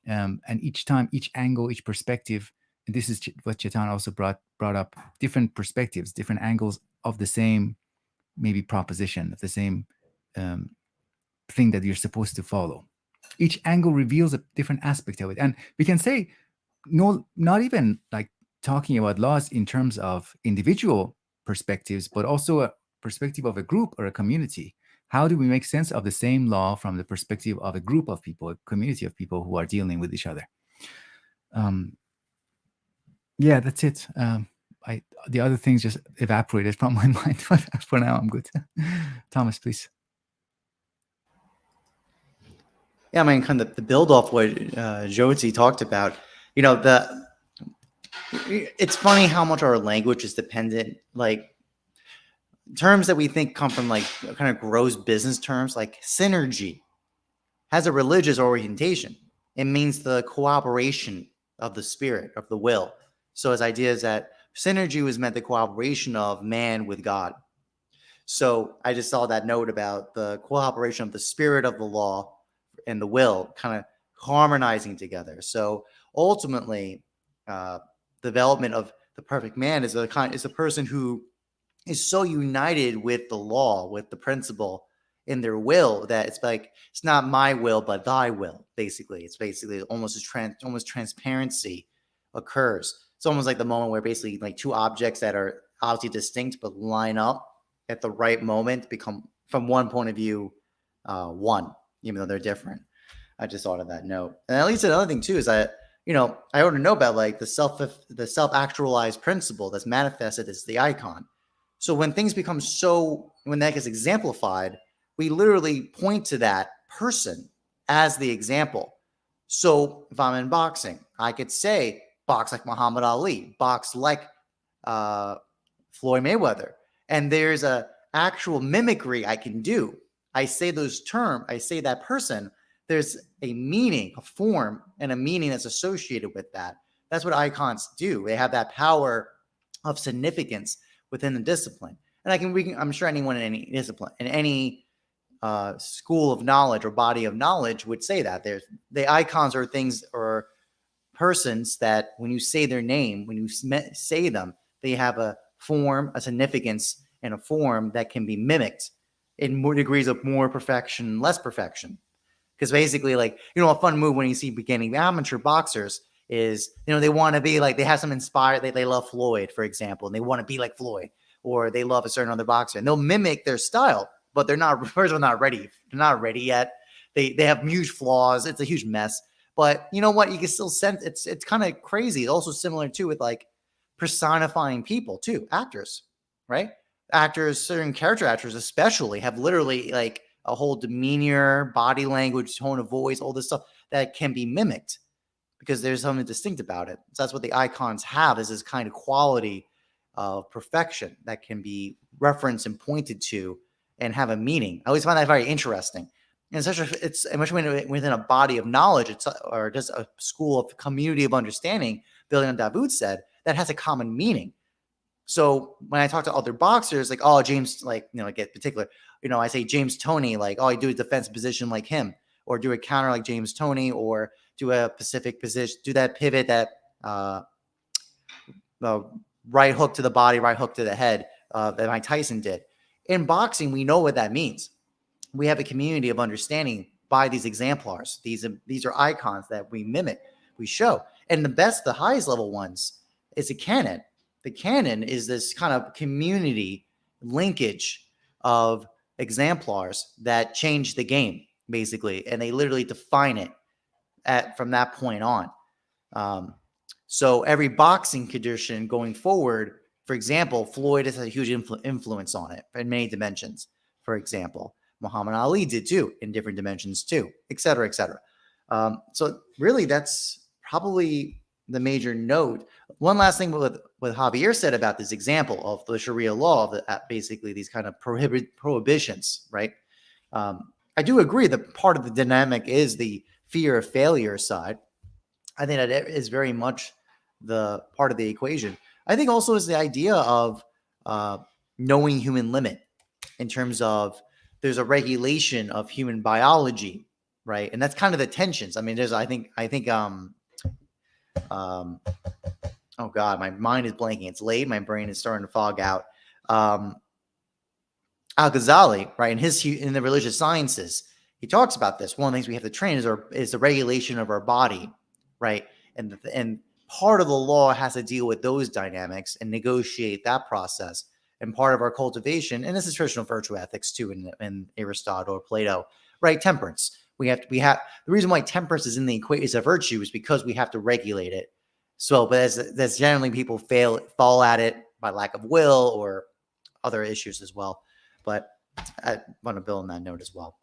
And each time, each angle, each perspective, and this is what Chetan also brought up, different perspectives, different angles of the same maybe proposition, of the same thing that you're supposed to follow. each angle reveals a different aspect of it. And we can say, no, not even like talking about laws in terms of individual perspectives, but also a perspective of a group or a community. How do we make sense of the same law from the perspective of a group of people, a community of people who are dealing with each other? Yeah, that's it. The other things just evaporated from my mind, but for now I'm good. Thomas, please. Yeah, I mean, kind of the build off what Jyoti talked about. You know, it's funny how much our language is dependent, like terms that we think come from like kind of gross business terms, like synergy has a religious orientation. It means the cooperation of the spirit, of the will. So his idea is that synergy was meant the cooperation of man with God. So I just saw that note about the cooperation of the spirit of the law and the will kind of harmonizing together. So ultimately, development of the perfect man is a person who is so united with the law, with the principle in their will, that it's like, it's not my will, but thy will. Basically, it's basically almost transparency occurs. It's almost like the moment where basically like two objects that are obviously distinct but line up at the right moment become, from one point of view, one, even though they're different. I just thought of that note. And at least another thing too is that, you know, I already know about like the self-actualized principle that's manifested as the icon. So when things become when that gets exemplified, we literally point to that person as the example. So if I'm in boxing, I could say, box like Muhammad Ali, box like Floyd Mayweather. And there's a actual mimicry I can do. I say those terms, I say that person, there's a meaning, a form, and a meaning that's associated with that. That's what icons do. They have that power of significance within the discipline. And I'm sure anyone in any discipline, in any school of knowledge or body of knowledge would say that. The icons are things or persons that when you say their name, when you say them, they have a form, a significance, and a form that can be mimicked in more degrees of more perfection, less perfection. Because basically, like, you know, a fun move when you see beginning amateur boxers is, you know, they want to be like, they have some inspired, they love Floyd, for example, and they want to be like Floyd, or they love a certain other boxer, and they'll mimic their style, but they're not, first of all, not ready. They're not ready yet. They have huge flaws. It's a huge mess. But you know what? You can still sense it's kind of crazy. It's also similar too with like personifying people too, actors, right? Actors, certain character actors especially, have literally like a whole demeanor, body language, tone of voice, all this stuff that can be mimicked because there's something distinct about it. So that's what the icons have, is this kind of quality of perfection that can be referenced and pointed to and have a meaning. I always find that very interesting. And it's much within a body of knowledge, or just a school of community of understanding, building on Dawood said, that has a common meaning. So when I talk to other boxers, like, oh, James, like, you know, I get particular, you know, I say James Toney, like, oh, I do a defensive position like him, or do a counter like James Toney, or do a Pacific position, do that pivot, that right hook to the body, right hook to the head that Mike Tyson did. In boxing, we know what that means. We have a community of understanding by these exemplars. These are icons that we mimic, we show. And the highest level ones is a canon. The canon is this kind of community linkage of exemplars that change the game, basically. And they literally define it from that point on. So every boxing tradition going forward, for example, Floyd has a huge influence on it in many dimensions, for example. Muhammad Ali did too, in different dimensions too, et cetera, et cetera. So really, that's probably the major note. One last thing what Javier said about this example of the Sharia law, basically these kind of prohibitions, right? I do agree that part of the dynamic is the fear of failure side. I think that is very much the part of the equation. I think also is the idea of knowing human limit, in terms of there's a regulation of human biology, right? And that's kind of the tensions. I mean, oh God, my mind is blanking. It's late. My brain is starting to fog out. Al-Ghazali, right? In the religious sciences, he talks about this. One of the things we have to train is the regulation of our body, right? And part of the law has to deal with those dynamics and negotiate that process. And part of our cultivation, and this is traditional virtue ethics too, in Aristotle or Plato, right? Temperance. We have the reason why temperance is in the equation is a virtue is because we have to regulate it. So, but that's generally people fall at it by lack of will or other issues as well. But I want to build on that note as well.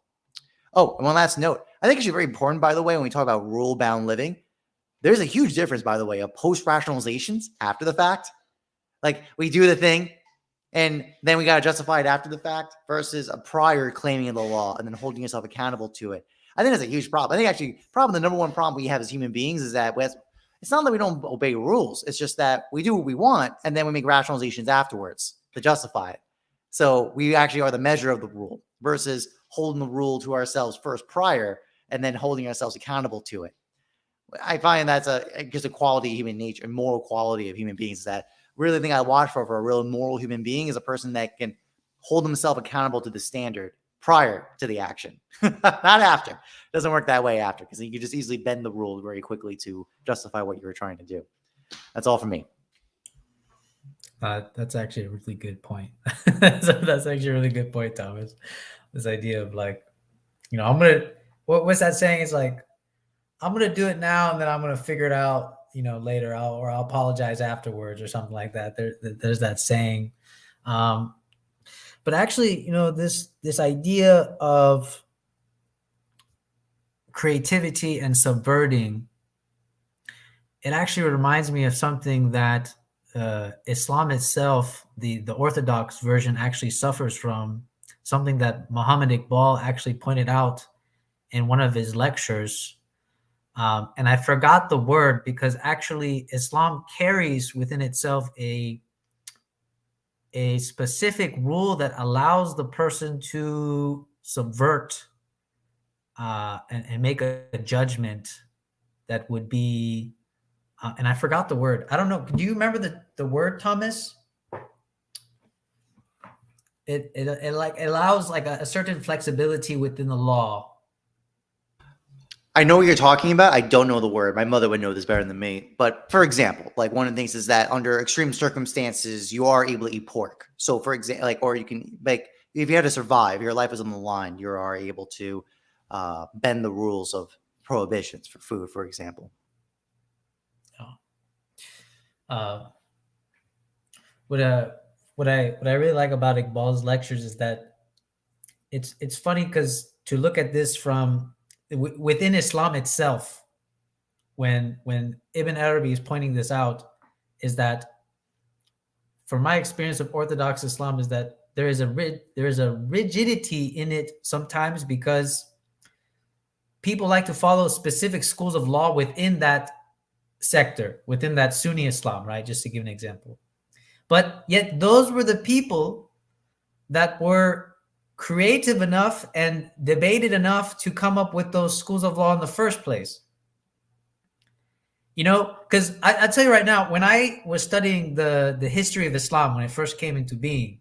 Oh, and one last note. I think it's very important, by the way, when we talk about rule-bound living, there's a huge difference, by the way, of post-rationalizations after the fact. Like we do the thing and then we got to justify it after the fact versus a prior claiming of the law and then holding yourself accountable to it. I think that's a huge problem. I think actually the number one problem we have as human beings is that it's not that we don't obey rules. It's just that we do what we want and then we make rationalizations afterwards to justify it. So we actually are the measure of the rule versus holding the rule to ourselves first prior and then holding ourselves accountable to it. I find that's just a quality of human nature, a moral quality of human beings. Is that really thing I watch for a real moral human being is a person that can hold himself accountable to the standard prior to the action, not after. It doesn't work that way after because you can just easily bend the rule very quickly to justify what you were trying to do. That's all for me. That's actually a really good point. That's actually a really good point, Thomas. This idea of like, what's that saying? It's like, I'm going to do it now and then I'm going to figure it out, later, or I'll apologize afterwards or something like that. There's that saying. But actually, this idea of creativity and subverting, it actually reminds me of something that Islam itself, the Orthodox version, actually suffers from, something that Muhammad Iqbal actually pointed out in one of his lectures. And I forgot the word because actually Islam carries within itself a specific rule that allows the person to subvert and make a judgment that would be, and I forgot the word. I don't know. Do you remember the word, Thomas? It like allows like a certain flexibility within the law. I know what you're talking about. I don't know the word. My mother would know this better than me. But for example, like one of the things is that under extreme circumstances, you are able to eat pork. So for example, or you can if you had to survive, your life is on the line, you are able to bend the rules of prohibitions for food, for example. What I really like about Iqbal's lectures is that it's funny because to look at this from within Islam itself, when Ibn Arabi is pointing this out, is that from my experience of Orthodox Islam is that there is a rigidity in it sometimes because people like to follow specific schools of law within that sector, within that Sunni Islam, right? Just to give an example. But yet those were the people that were creative enough and debated enough to come up with those schools of law in the first place. Because I tell you right now, when I was studying the history of Islam, when it first came into being,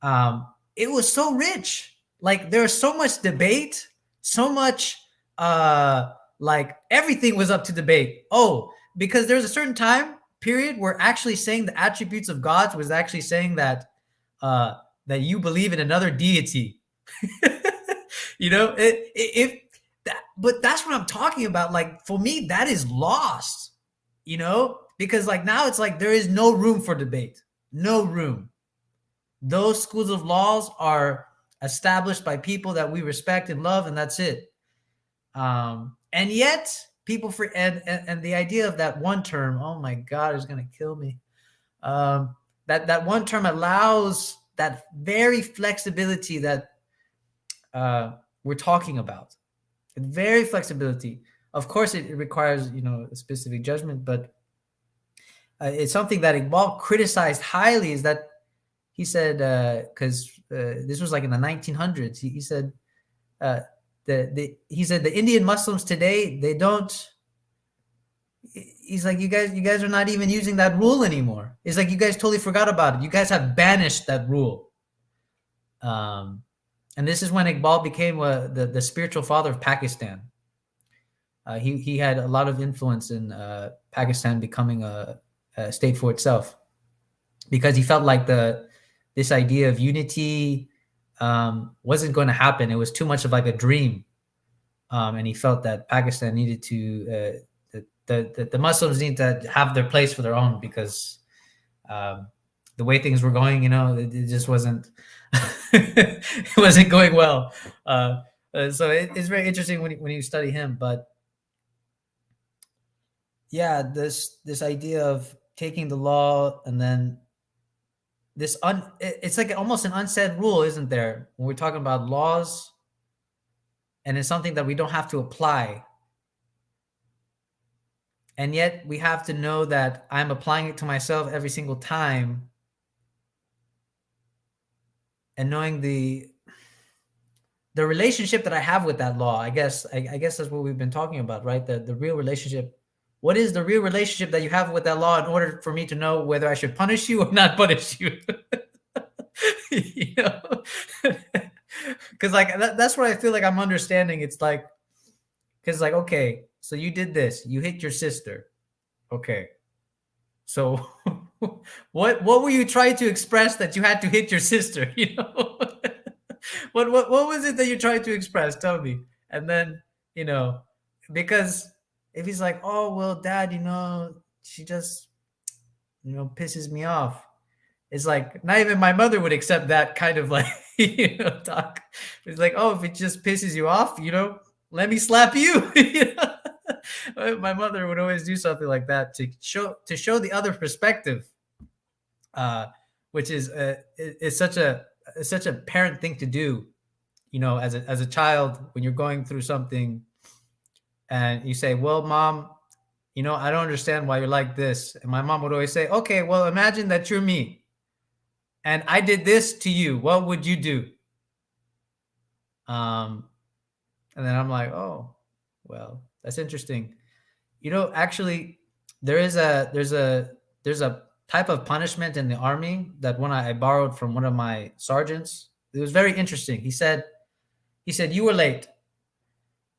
it was so rich. Like there was so much debate, so much, like everything was up to debate. Oh, because there's a certain time period where actually saying the attributes of God was actually saying that that you believe in another deity. But that's what I'm talking about. Like for me, that is lost, because like now it's like there is no room for debate, no room. Those schools of laws are established by people that we respect and love, and that's it. And yet people and the idea of that one term, oh my God, it's gonna kill me. That one term allows that very flexibility that we're talking about. Very flexibility. Of course, it requires a specific judgment, but it's something that Iqbal criticized highly. Is that he said because this was like in the 1900s. He said the Indian Muslims today, they don't. He's like, you guys are not even using that rule anymore. It's like you guys totally forgot about it. You guys have banished that rule. And this is when Iqbal became the spiritual father of Pakistan. He had a lot of influence in Pakistan becoming a state for itself, because he felt like this idea of unity wasn't going to happen. It was too much of like a dream, and he felt that Pakistan needed to the Muslims need to have their place for their own, because the way things were going, it just wasn't it wasn't going well. So it's very interesting when you study him. But yeah, this idea of taking the law and then it's like almost an unsaid rule, isn't there, when we're talking about laws, and it's something that we don't have to apply. And yet we have to know that I'm applying it to myself every single time, and knowing the relationship that I have with that law. I guess that's what we've been talking about, right? The real relationship. What is the real relationship that you have with that law in order for me to know whether I should punish you or not punish you? Because like that's what I feel like I'm understanding. It's like, because like, okay, so you did this, you hit your sister, okay, so what were you trying to express that you had to hit your sister? What was it that you tried to express? Tell me. And then because if he's like, oh well, Dad, she just pisses me off. It's like not even my mother would accept that kind of like talk. It's like, oh, if it just pisses you off, let me slap you. My mother would always do something like that to show the other perspective, which is such a parent thing to do. As a child, when you're going through something, and you say, well, Mom, I don't understand why you're like this. And my mom would always say, okay, well, imagine that you're me and I did this to you. What would you do? And then I'm like, oh, well, that's interesting. Actually, there's a type of punishment in the army that when I borrowed from one of my sergeants. It was very interesting. He said, you were late.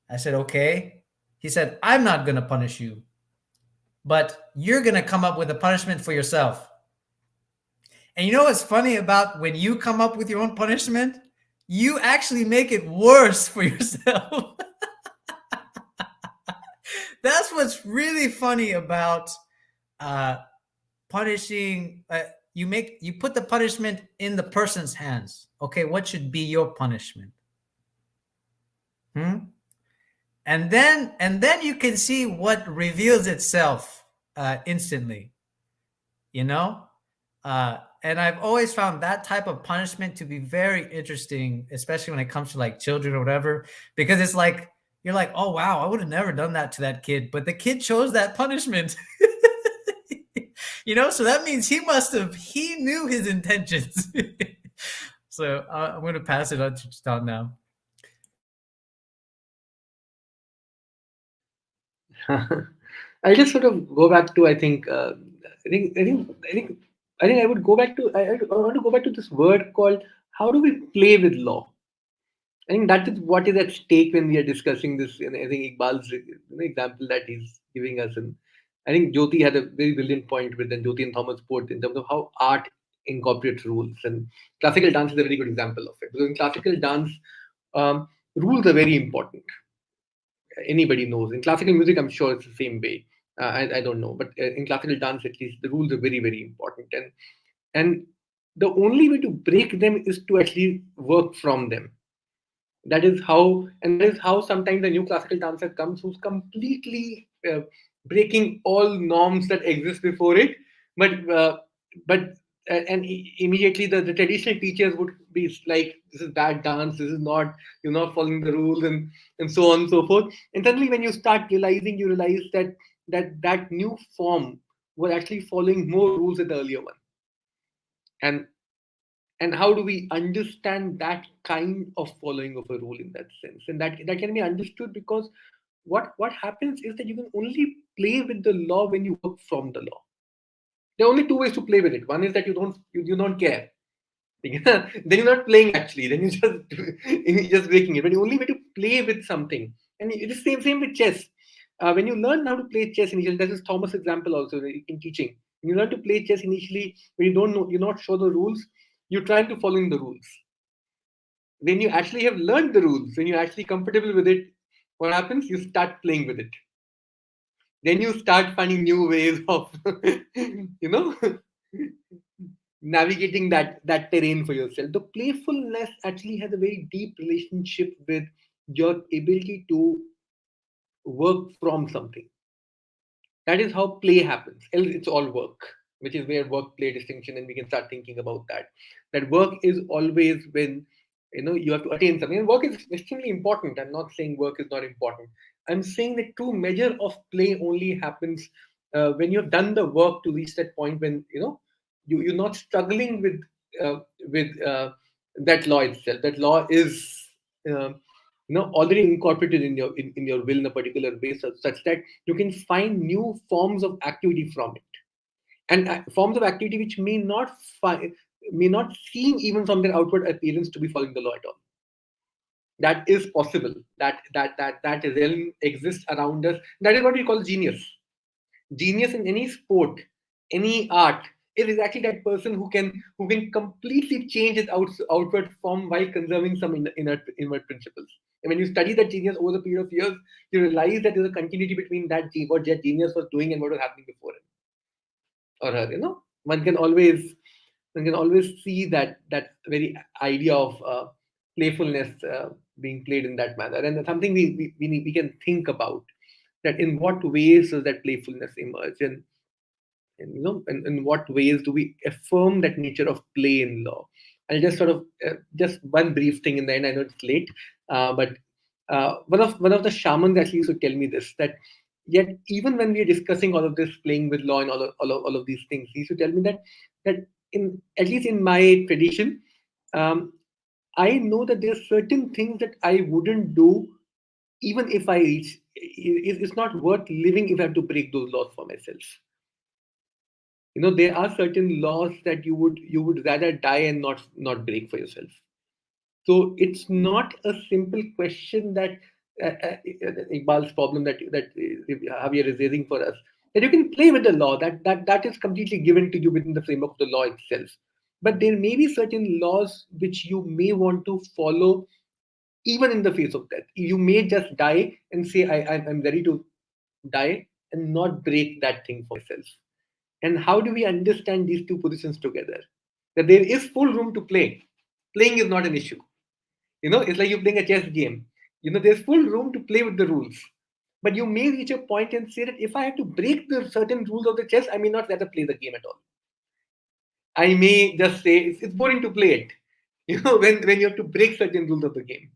I said, okay. He said, I'm not going to punish you, but you're going to come up with a punishment for yourself. And you know what's funny about when you come up with your own punishment? You actually make it worse for yourself. That's what's really funny about punishing. You put the punishment in the person's hands. Okay, what should be your punishment? And then you can see what reveals itself instantly. And I've always found that type of punishment to be very interesting, especially when it comes to like children or whatever, because it's like, you're like, oh, wow, I would have never done that to that kid, but the kid chose that punishment. So that means he knew his intentions. So I'm going to pass it on to Chittick now. I'll just sort of go back to, I would go back to, I want to go back to this word called, how do we play with law? I think that is what is at stake when we are discussing this. And I think Iqbal's example that he's giving us. And I think Jyoti had a very brilliant point with, and Jyoti and Thomas both, in terms of how art incorporates rules. And classical dance is a very good example of it. Because in classical dance, rules are very important. Anybody knows. In classical music, I'm sure it's the same way. I don't know. But in classical dance, at least, the rules are very, very important. And the only way to break them is to actually work from them. That is how sometimes a new classical dancer comes who's completely breaking all norms that exist before it. And immediately the traditional teachers would be like, this is bad dance, this is not, you're not following the rules, and so on and so forth. And suddenly when you start realizing, you realize that new form was actually following more rules than the earlier one. And how do we understand that kind of following of a rule in that sense? And that can be understood because what happens is that you can only play with the law when you work from the law. There are only two ways to play with it. One is that you don't care. then you're not playing actually. Then you're just breaking it. But the only way to play with something, and it is same with chess. When you learn how to play chess initially, that is Thomas' example also in teaching. When you learn to play chess initially, when you don't know, you're not sure the rules, you're trying to follow in the rules. When you actually have learned the rules, when you're actually comfortable with it, what happens? You start playing with it. Then you start finding new ways of, navigating that terrain for yourself. The playfulness actually has a very deep relationship with your ability to work from something. That is how play happens. Else it's all work, which is where work play distinction, and we can start thinking about that. That work is always when you have to attain something. And work is extremely important. I'm not saying work is not important. I'm saying the true measure of play only happens when you've done the work to reach that point when you're not struggling with that law itself. That law is already incorporated in your will in a particular way, such that you can find new forms of activity from it, and forms of activity which may not seem even from their outward appearance to be following the law at all. That is possible. That realm exists around us. That is what we call genius. Genius in any sport, any art, is exactly that person who can completely change his outward form while conserving some inward principles. And when you study that genius over the period of years, you realize that there's a continuity between what that genius was doing and what was happening before him or her. One can always see that very idea of playfulness being played in that manner, and that's something we can think about, that in what ways does that playfulness emerge, and in what ways do we affirm that nature of play in law. I'll just sort of just one brief thing in the end. I know it's late, but one of the shamans actually used to tell me this, that yet even when we are discussing all of this, playing with law and all of these things, he used to tell me that in, at least in my tradition, I know that there are certain things that I wouldn't do even if I reach. It's not worth living if I have to break those laws for myself. There are certain laws that you would rather die and not break for yourself. So it's not a simple question that Iqbal's problem that Javier is raising for us, that you can play with the law, that is completely given to you within the framework of the law itself. But there may be certain laws which you may want to follow even in the face of death. You may just die and say, I'm ready to die and not break that thing for myself. And how do we understand these two positions together? That there is full room to play. Playing is not an issue. It's like you're playing a chess game. There's full room to play with the rules. But you may reach a point and say that if I have to break the certain rules of the chess, I may not rather play the game at all. I may just say it's boring to play it. When you have to break certain rules of the game.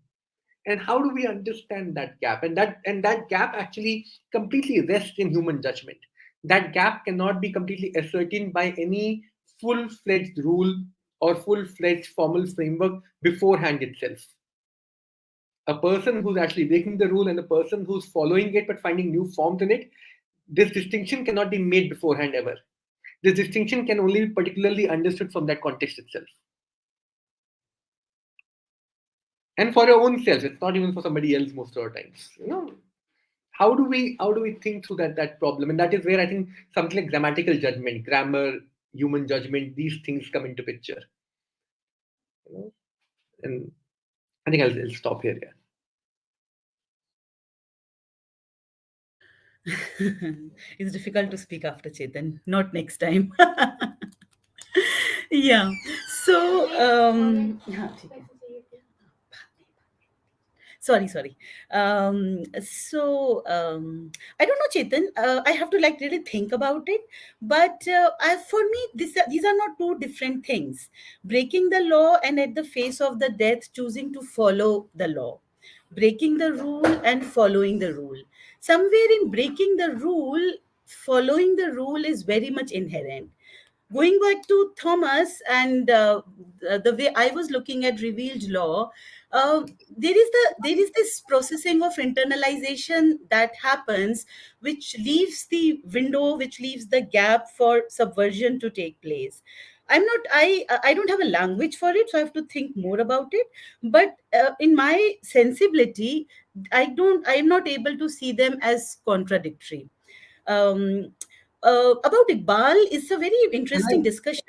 And how do we understand that gap? And that gap actually completely rests in human judgment. That gap cannot be completely ascertained by any full-fledged rule or full-fledged formal framework beforehand itself. A person who's actually breaking the rule and a person who's following it but finding new forms in it, this distinction cannot be made beforehand ever. This distinction can only be particularly understood from that context itself. And for your own self, it's not even for somebody else most of the times. How do we think through that problem? And that is where I think something like grammatical judgment, grammar, human judgment, these things come into picture. And I think I'll stop here. It's difficult to speak after Chetan. Not next time. Yeah. So sorry. I don't know, Chetan. I have to really think about it. But for me, these are not two different things. Breaking the law and at the face of the death, choosing to follow the law. Breaking the rule and following the rule. Somewhere in breaking the rule, following the rule is very much inherent. Going back to Thomas and the way I was looking at revealed law, there is this processing of internalization that happens, which leaves the window, which leaves the gap for subversion to take place. I don't have a language for it, so I have to think more about it. But in my sensibility, I'm not able to see them as contradictory. um, about Iqbal, it's a very Can interesting discussion.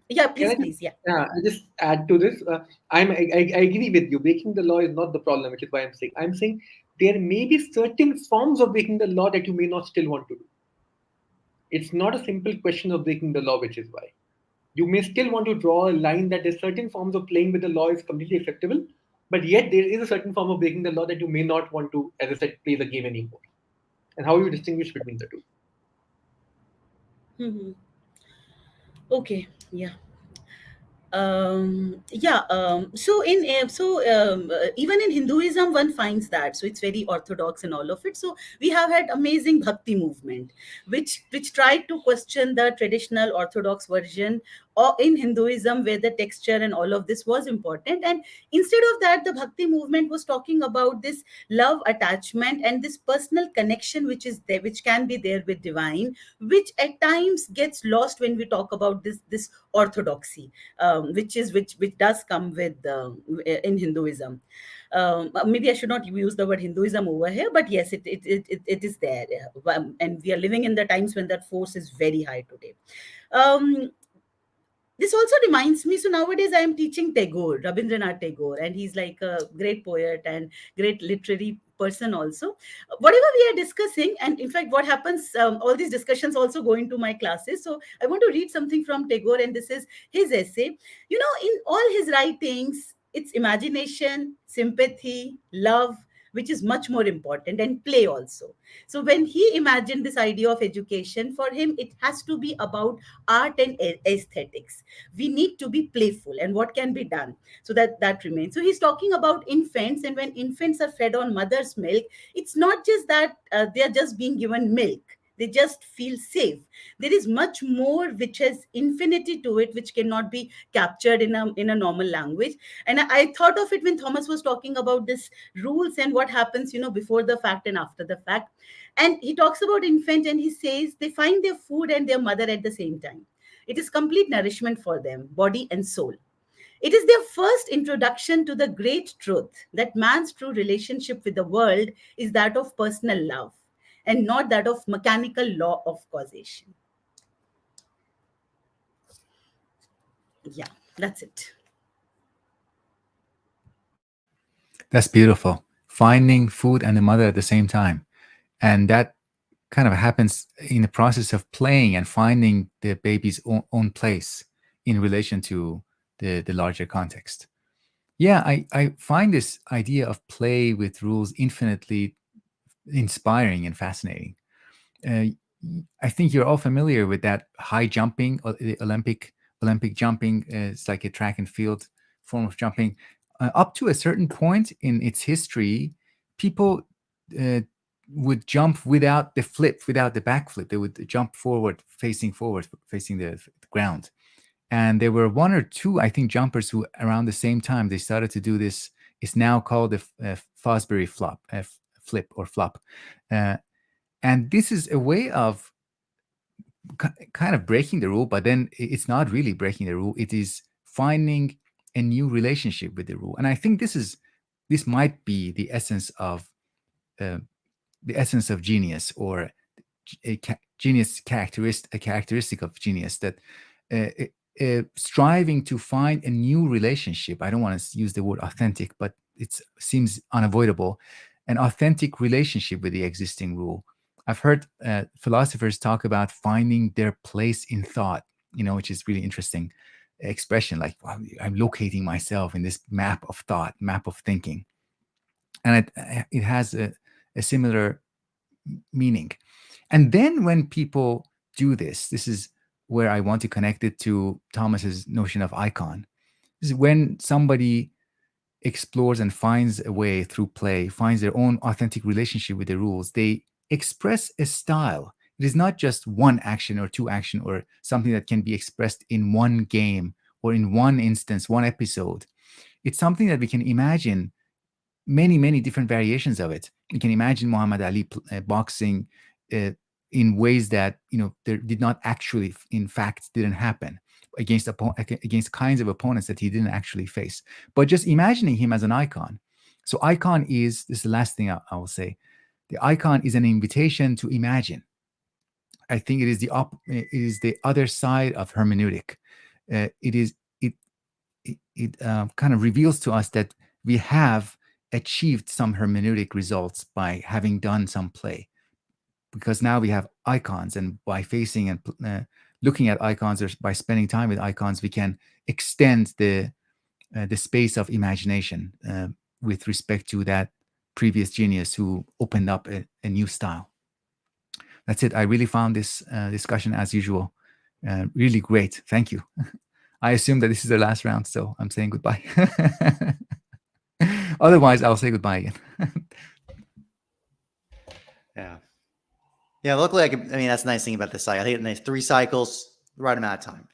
Yeah, can please, I just please. Yeah. I just add to this? I agree with you. Breaking the law is not the problem, which is why I'm saying. I'm saying there may be certain forms of breaking the law that you may not still want to do. It's not a simple question of breaking the law, which is why you may still want to draw a line that there's certain forms of playing with the law is completely acceptable, but yet there is a certain form of breaking the law that you may not want to, as I said, play the game anymore. And how you distinguish between the two? Mhm. Okay. Yeah. Even in Hinduism one finds that, so it's very orthodox and all of it. So we have had amazing bhakti movement which tried to question the traditional orthodox version or in Hinduism, where the texture and all of this was important. And instead of that, the bhakti movement was talking about this love attachment and this personal connection which is there, which can be there with divine, which at times gets lost when we talk about this orthodoxy, which does come with in Hinduism. Maybe I should not use the word Hinduism over here, but yes, it is there. And we are living in the times when that force is very high today. Um, this also reminds me, so nowadays I am teaching Tagore, Rabindranath Tagore, and he's like a great poet and great literary person also. Whatever we are discussing, and in fact what happens, all these discussions also go into my classes. So I want to read something from Tagore, and this is his essay. In all his writings, it's imagination, sympathy, love, which is much more important, and play also. So when he imagined this idea of education, for him it has to be about art and aesthetics. We need to be playful, and what can be done, so that remains. So he's talking about infants, and when infants are fed on mother's milk, it's not just that they are just being given milk, they just feel safe. There is much more which has infinity to it, which cannot be captured in a normal language. And I thought of it when Thomas was talking about this rules and what happens, before the fact and after the fact. And he talks about infant, and he says they find their food and their mother at the same time. It is complete nourishment for them, body and soul. It is their first introduction to the great truth that man's true relationship with the world is that of personal love and not that of mechanical law of causation. Yeah, that's it. That's beautiful. Finding food and the mother at the same time. And that kind of happens in the process of playing and finding the baby's own place in relation to the larger context. Yeah, I find this idea of play with rules infinitely inspiring and fascinating. Uh, I think you're all familiar with that high jumping, or the Olympic jumping. It's like a track and field form of jumping. Up to a certain point in its history, people uh, would jump without the flip, without the backflip. They would jump forward, facing the ground. And there were one or two, I think, jumpers who, around the same time, they started to do this. It's now called the Fosbury flip or flop. Uh, and this is a way of kind of breaking the rule, but then it's not really breaking the rule. It is finding a new relationship with the rule. And I think this might be uh, the essence of genius, or a characteristic of genius, that striving to find a new relationship. I don't want to use the word authentic, but it seems unavoidable. An authentic relationship with the existing rule. I've heard philosophers talk about finding their place in thought, which is really interesting expression. Like, wow, I'm locating myself in this map of thought, map of thinking, and it has a similar meaning. And then when people do this is where I want to connect it to Thomas's notion of icon. This is when somebody explores and finds a way through play, finds their own authentic relationship with the rules. They express a style. It is not just one action or two action or something that can be expressed in one game or in one instance, one episode. It's something that we can imagine many different variations of it. You can imagine Muhammad Ali boxing in ways that there did not actually, in fact, didn't happen. against kinds of opponents that he didn't actually face. But just imagining him as an icon. So icon this is the last thing I will say. The icon is an invitation to imagine. I think it is the other side of hermeneutic. It kind of reveals to us that we have achieved some hermeneutic results by having done some play, because now we have icons, and by facing and looking at icons, or by spending time with icons, we can extend the space of imagination with respect to that previous genius who opened up a new style. That's it. I really found this discussion, as usual, really great. Thank you. I assume that this is the last round, so I'm saying goodbye. Otherwise, I'll say goodbye again. Yeah. Yeah, luckily, I mean, that's the nice thing about this cycle. I think it's nice 3 cycles, the right amount of time.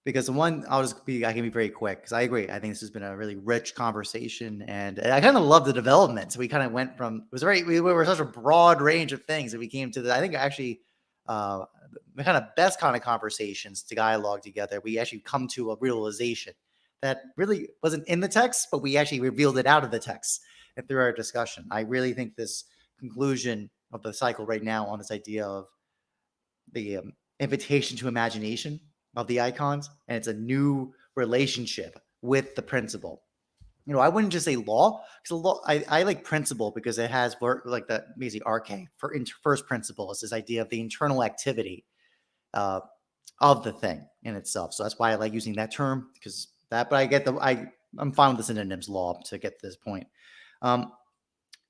Because the one, I can be very quick, because I agree. I think this has been a really rich conversation, and I kind of love the development. So we kind of went from, we were such a broad range of things that we came to I think actually the kind of best kind of conversations to dialogue together. We actually come to a realization that really wasn't in the text, but we actually revealed it out of the text and through our discussion. I really think this conclusion of the cycle right now on this idea of the invitation to imagination of the icons, and it's a new relationship with the principle. I wouldn't just say law, because law, I like principle because it has like the basically arche for first principle. It's this idea of the internal activity of the thing in itself. So that's why I like using that term, because that. But I'm fine with the synonyms law to get to this point.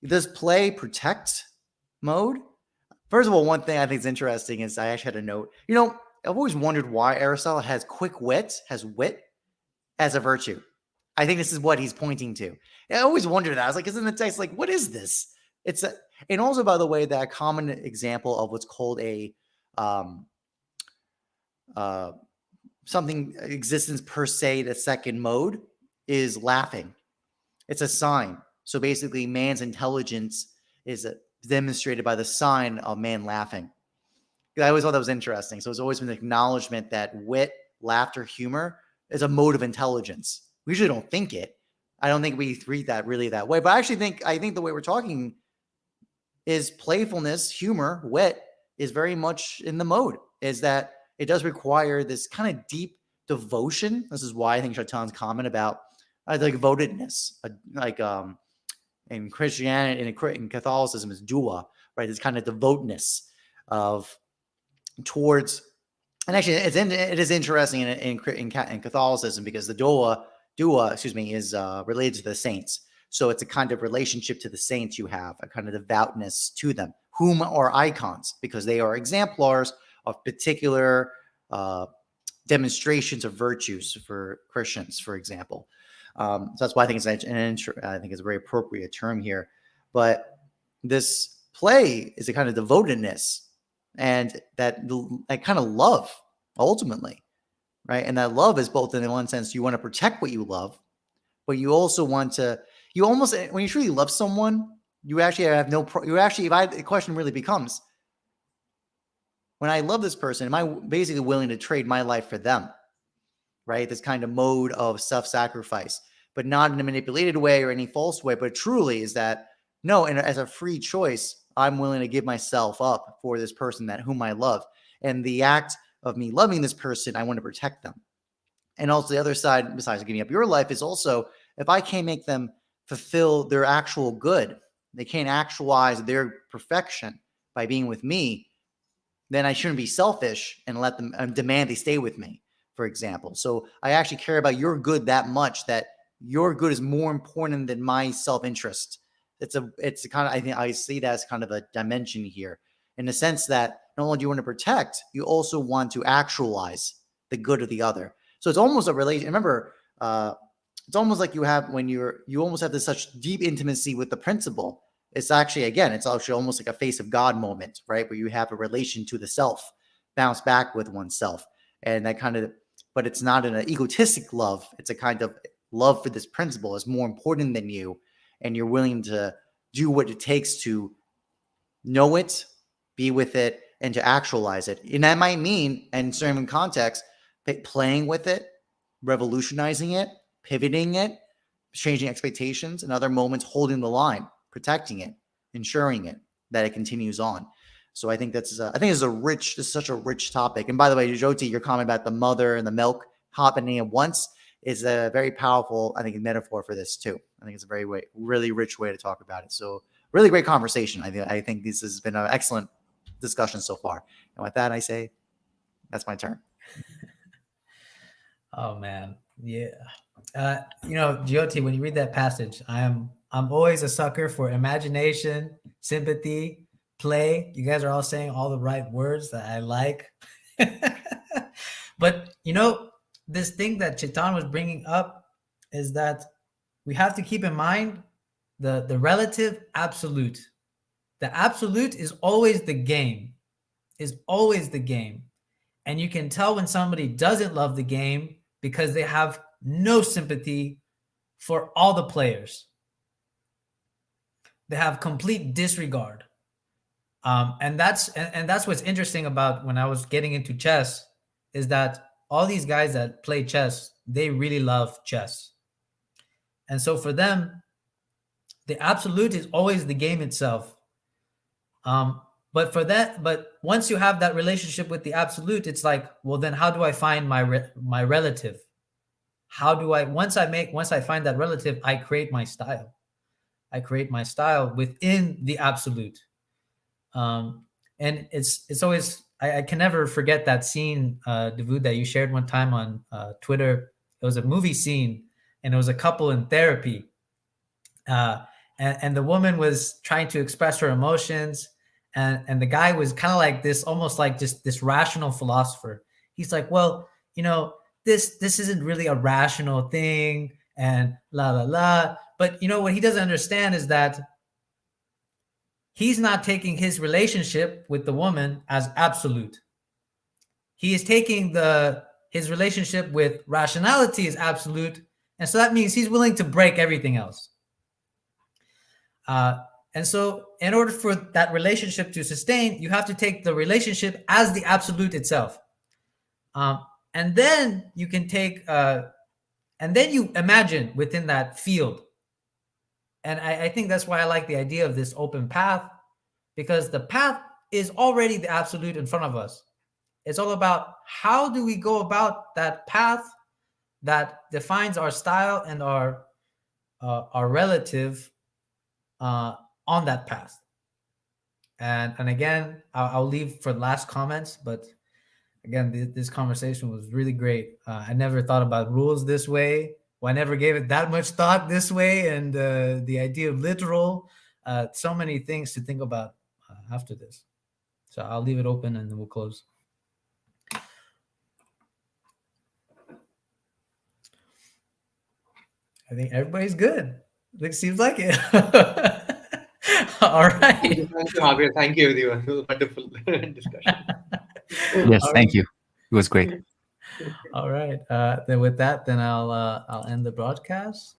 Does play protect mode? First of all, one thing I think is interesting is I actually had a note. I've always wondered why Aristotle has wit as a virtue. I think this is what he's pointing to. I always wondered that. I was like, isn't the text like, what is this? And also, by the way, that common example of what's called a something existence per se, the second mode, is laughing. It's a sign. So basically, man's intelligence is demonstrated by the sign of man laughing. I always thought that was interesting. So it's always been the acknowledgement that wit, laughter, humor is a mode of intelligence. We usually don't think it. I don't think we read that really that way. But I think the way we're talking is playfulness, humor, wit is very much in the mode. Is that it does require this kind of deep devotion. This is why I think Shaitan's comment about like devotedness, in Christianity, in Catholicism, is dua, right? This kind of devoteness of towards, and actually it is interesting in Catholicism, because the dua, is related to the saints. So it's a kind of relationship to the saints you have, a kind of devoutness to them, whom are icons, because they are exemplars of particular demonstrations of virtues for Christians, for example. So that's why I think it's a very appropriate term here. But this play is a kind of devotedness, and that kind of love, ultimately, right? And that love is both, in one sense, you want to protect what you love, but you also want to, when you truly love someone, you actually have the question really becomes, when I love this person, am I basically willing to trade my life for them, right? This kind of mode of self-sacrifice, but not in a manipulated way or any false way, but truly is that, no, and as a free choice, I'm willing to give myself up for this person whom I love. And the act of me loving this person, I want to protect them. And also the other side, besides giving up your life, is also, if I can't make them fulfill their actual good, they can't actualize their perfection by being with me, then I shouldn't be selfish and let them demand they stay with me, for example. So I actually care about your good that much, that your good is more important than my self-interest. It's a kind of, I think I see that as kind of a dimension here, in the sense that not only do you want to protect, you also want to actualize the good of the other. So it's almost a relation. Remember, it's almost like you almost have this such deep intimacy with the principle. It's actually almost like a face of God moment, right? Where you have a relation to the self, bounce back with oneself. And that kind of, but it's not an egotistic love. It's a kind of love for this principle is more important than you. And you're willing to do what it takes to know it, be with it, and to actualize it. And that might mean, in certain contexts, playing with it, revolutionizing it, pivoting it, changing expectations, and other moments holding the line, protecting it, ensuring it that it continues on. So I think this is such a rich topic. And by the way, Jyoti, your comment about the mother and the milk happening at once is a very powerful, I think, metaphor for this too. I think it's a really rich way to talk about it. So really great conversation. I think this has been an excellent discussion so far. And with that, I say that's my turn. Oh man, yeah. Jyoti, when you read that passage, I'm always a sucker for imagination, sympathy, play. You guys are all saying all the right words that I like. But this thing that Chitan was bringing up is that we have to keep in mind the relative absolute. The absolute is always the game, and you can tell when somebody doesn't love the game because they have no sympathy for all the players. They have complete disregard. And that's what's interesting about when I was getting into chess, is that all these guys that play chess, they really love chess. And so for them, the absolute is always the game itself. But once you have that relationship with the absolute, it's like, well, then how do I find my relative? Once I find that relative, I create my style. I create my style within the absolute. And it's always, I can never forget that scene, Davud, that you shared one time on Twitter. It was a movie scene, and it was a couple in therapy. And the woman was trying to express her emotions, and the guy was kind of like this, almost like just this rational philosopher. He's like, well, this isn't really a rational thing, and la la la. But what he doesn't understand is that he's not taking his relationship with the woman as absolute. He is taking his relationship with rationality as absolute, and so that means he's willing to break everything else. And so in order for that relationship to sustain, you have to take the relationship as the absolute itself. And then you can take, and then you imagine within that field. And I think that's why I like the idea of this open path, because the path is already the absolute in front of us. It's all about how do we go about that path that defines our style and our relative on that path. And again, I'll leave for last comments, but again, this conversation was really great. I never thought about rules this way. Well, I never gave it that much thought this way. And the idea of literal, so many things to think about after this. So I'll leave it open and then we'll close. I think everybody's good. It seems like it. All right. Thank you, Javier. Thank you, everyone. It was a wonderful discussion. Yes, thank you. It was great. All right. Then with that, then I'll end the broadcast.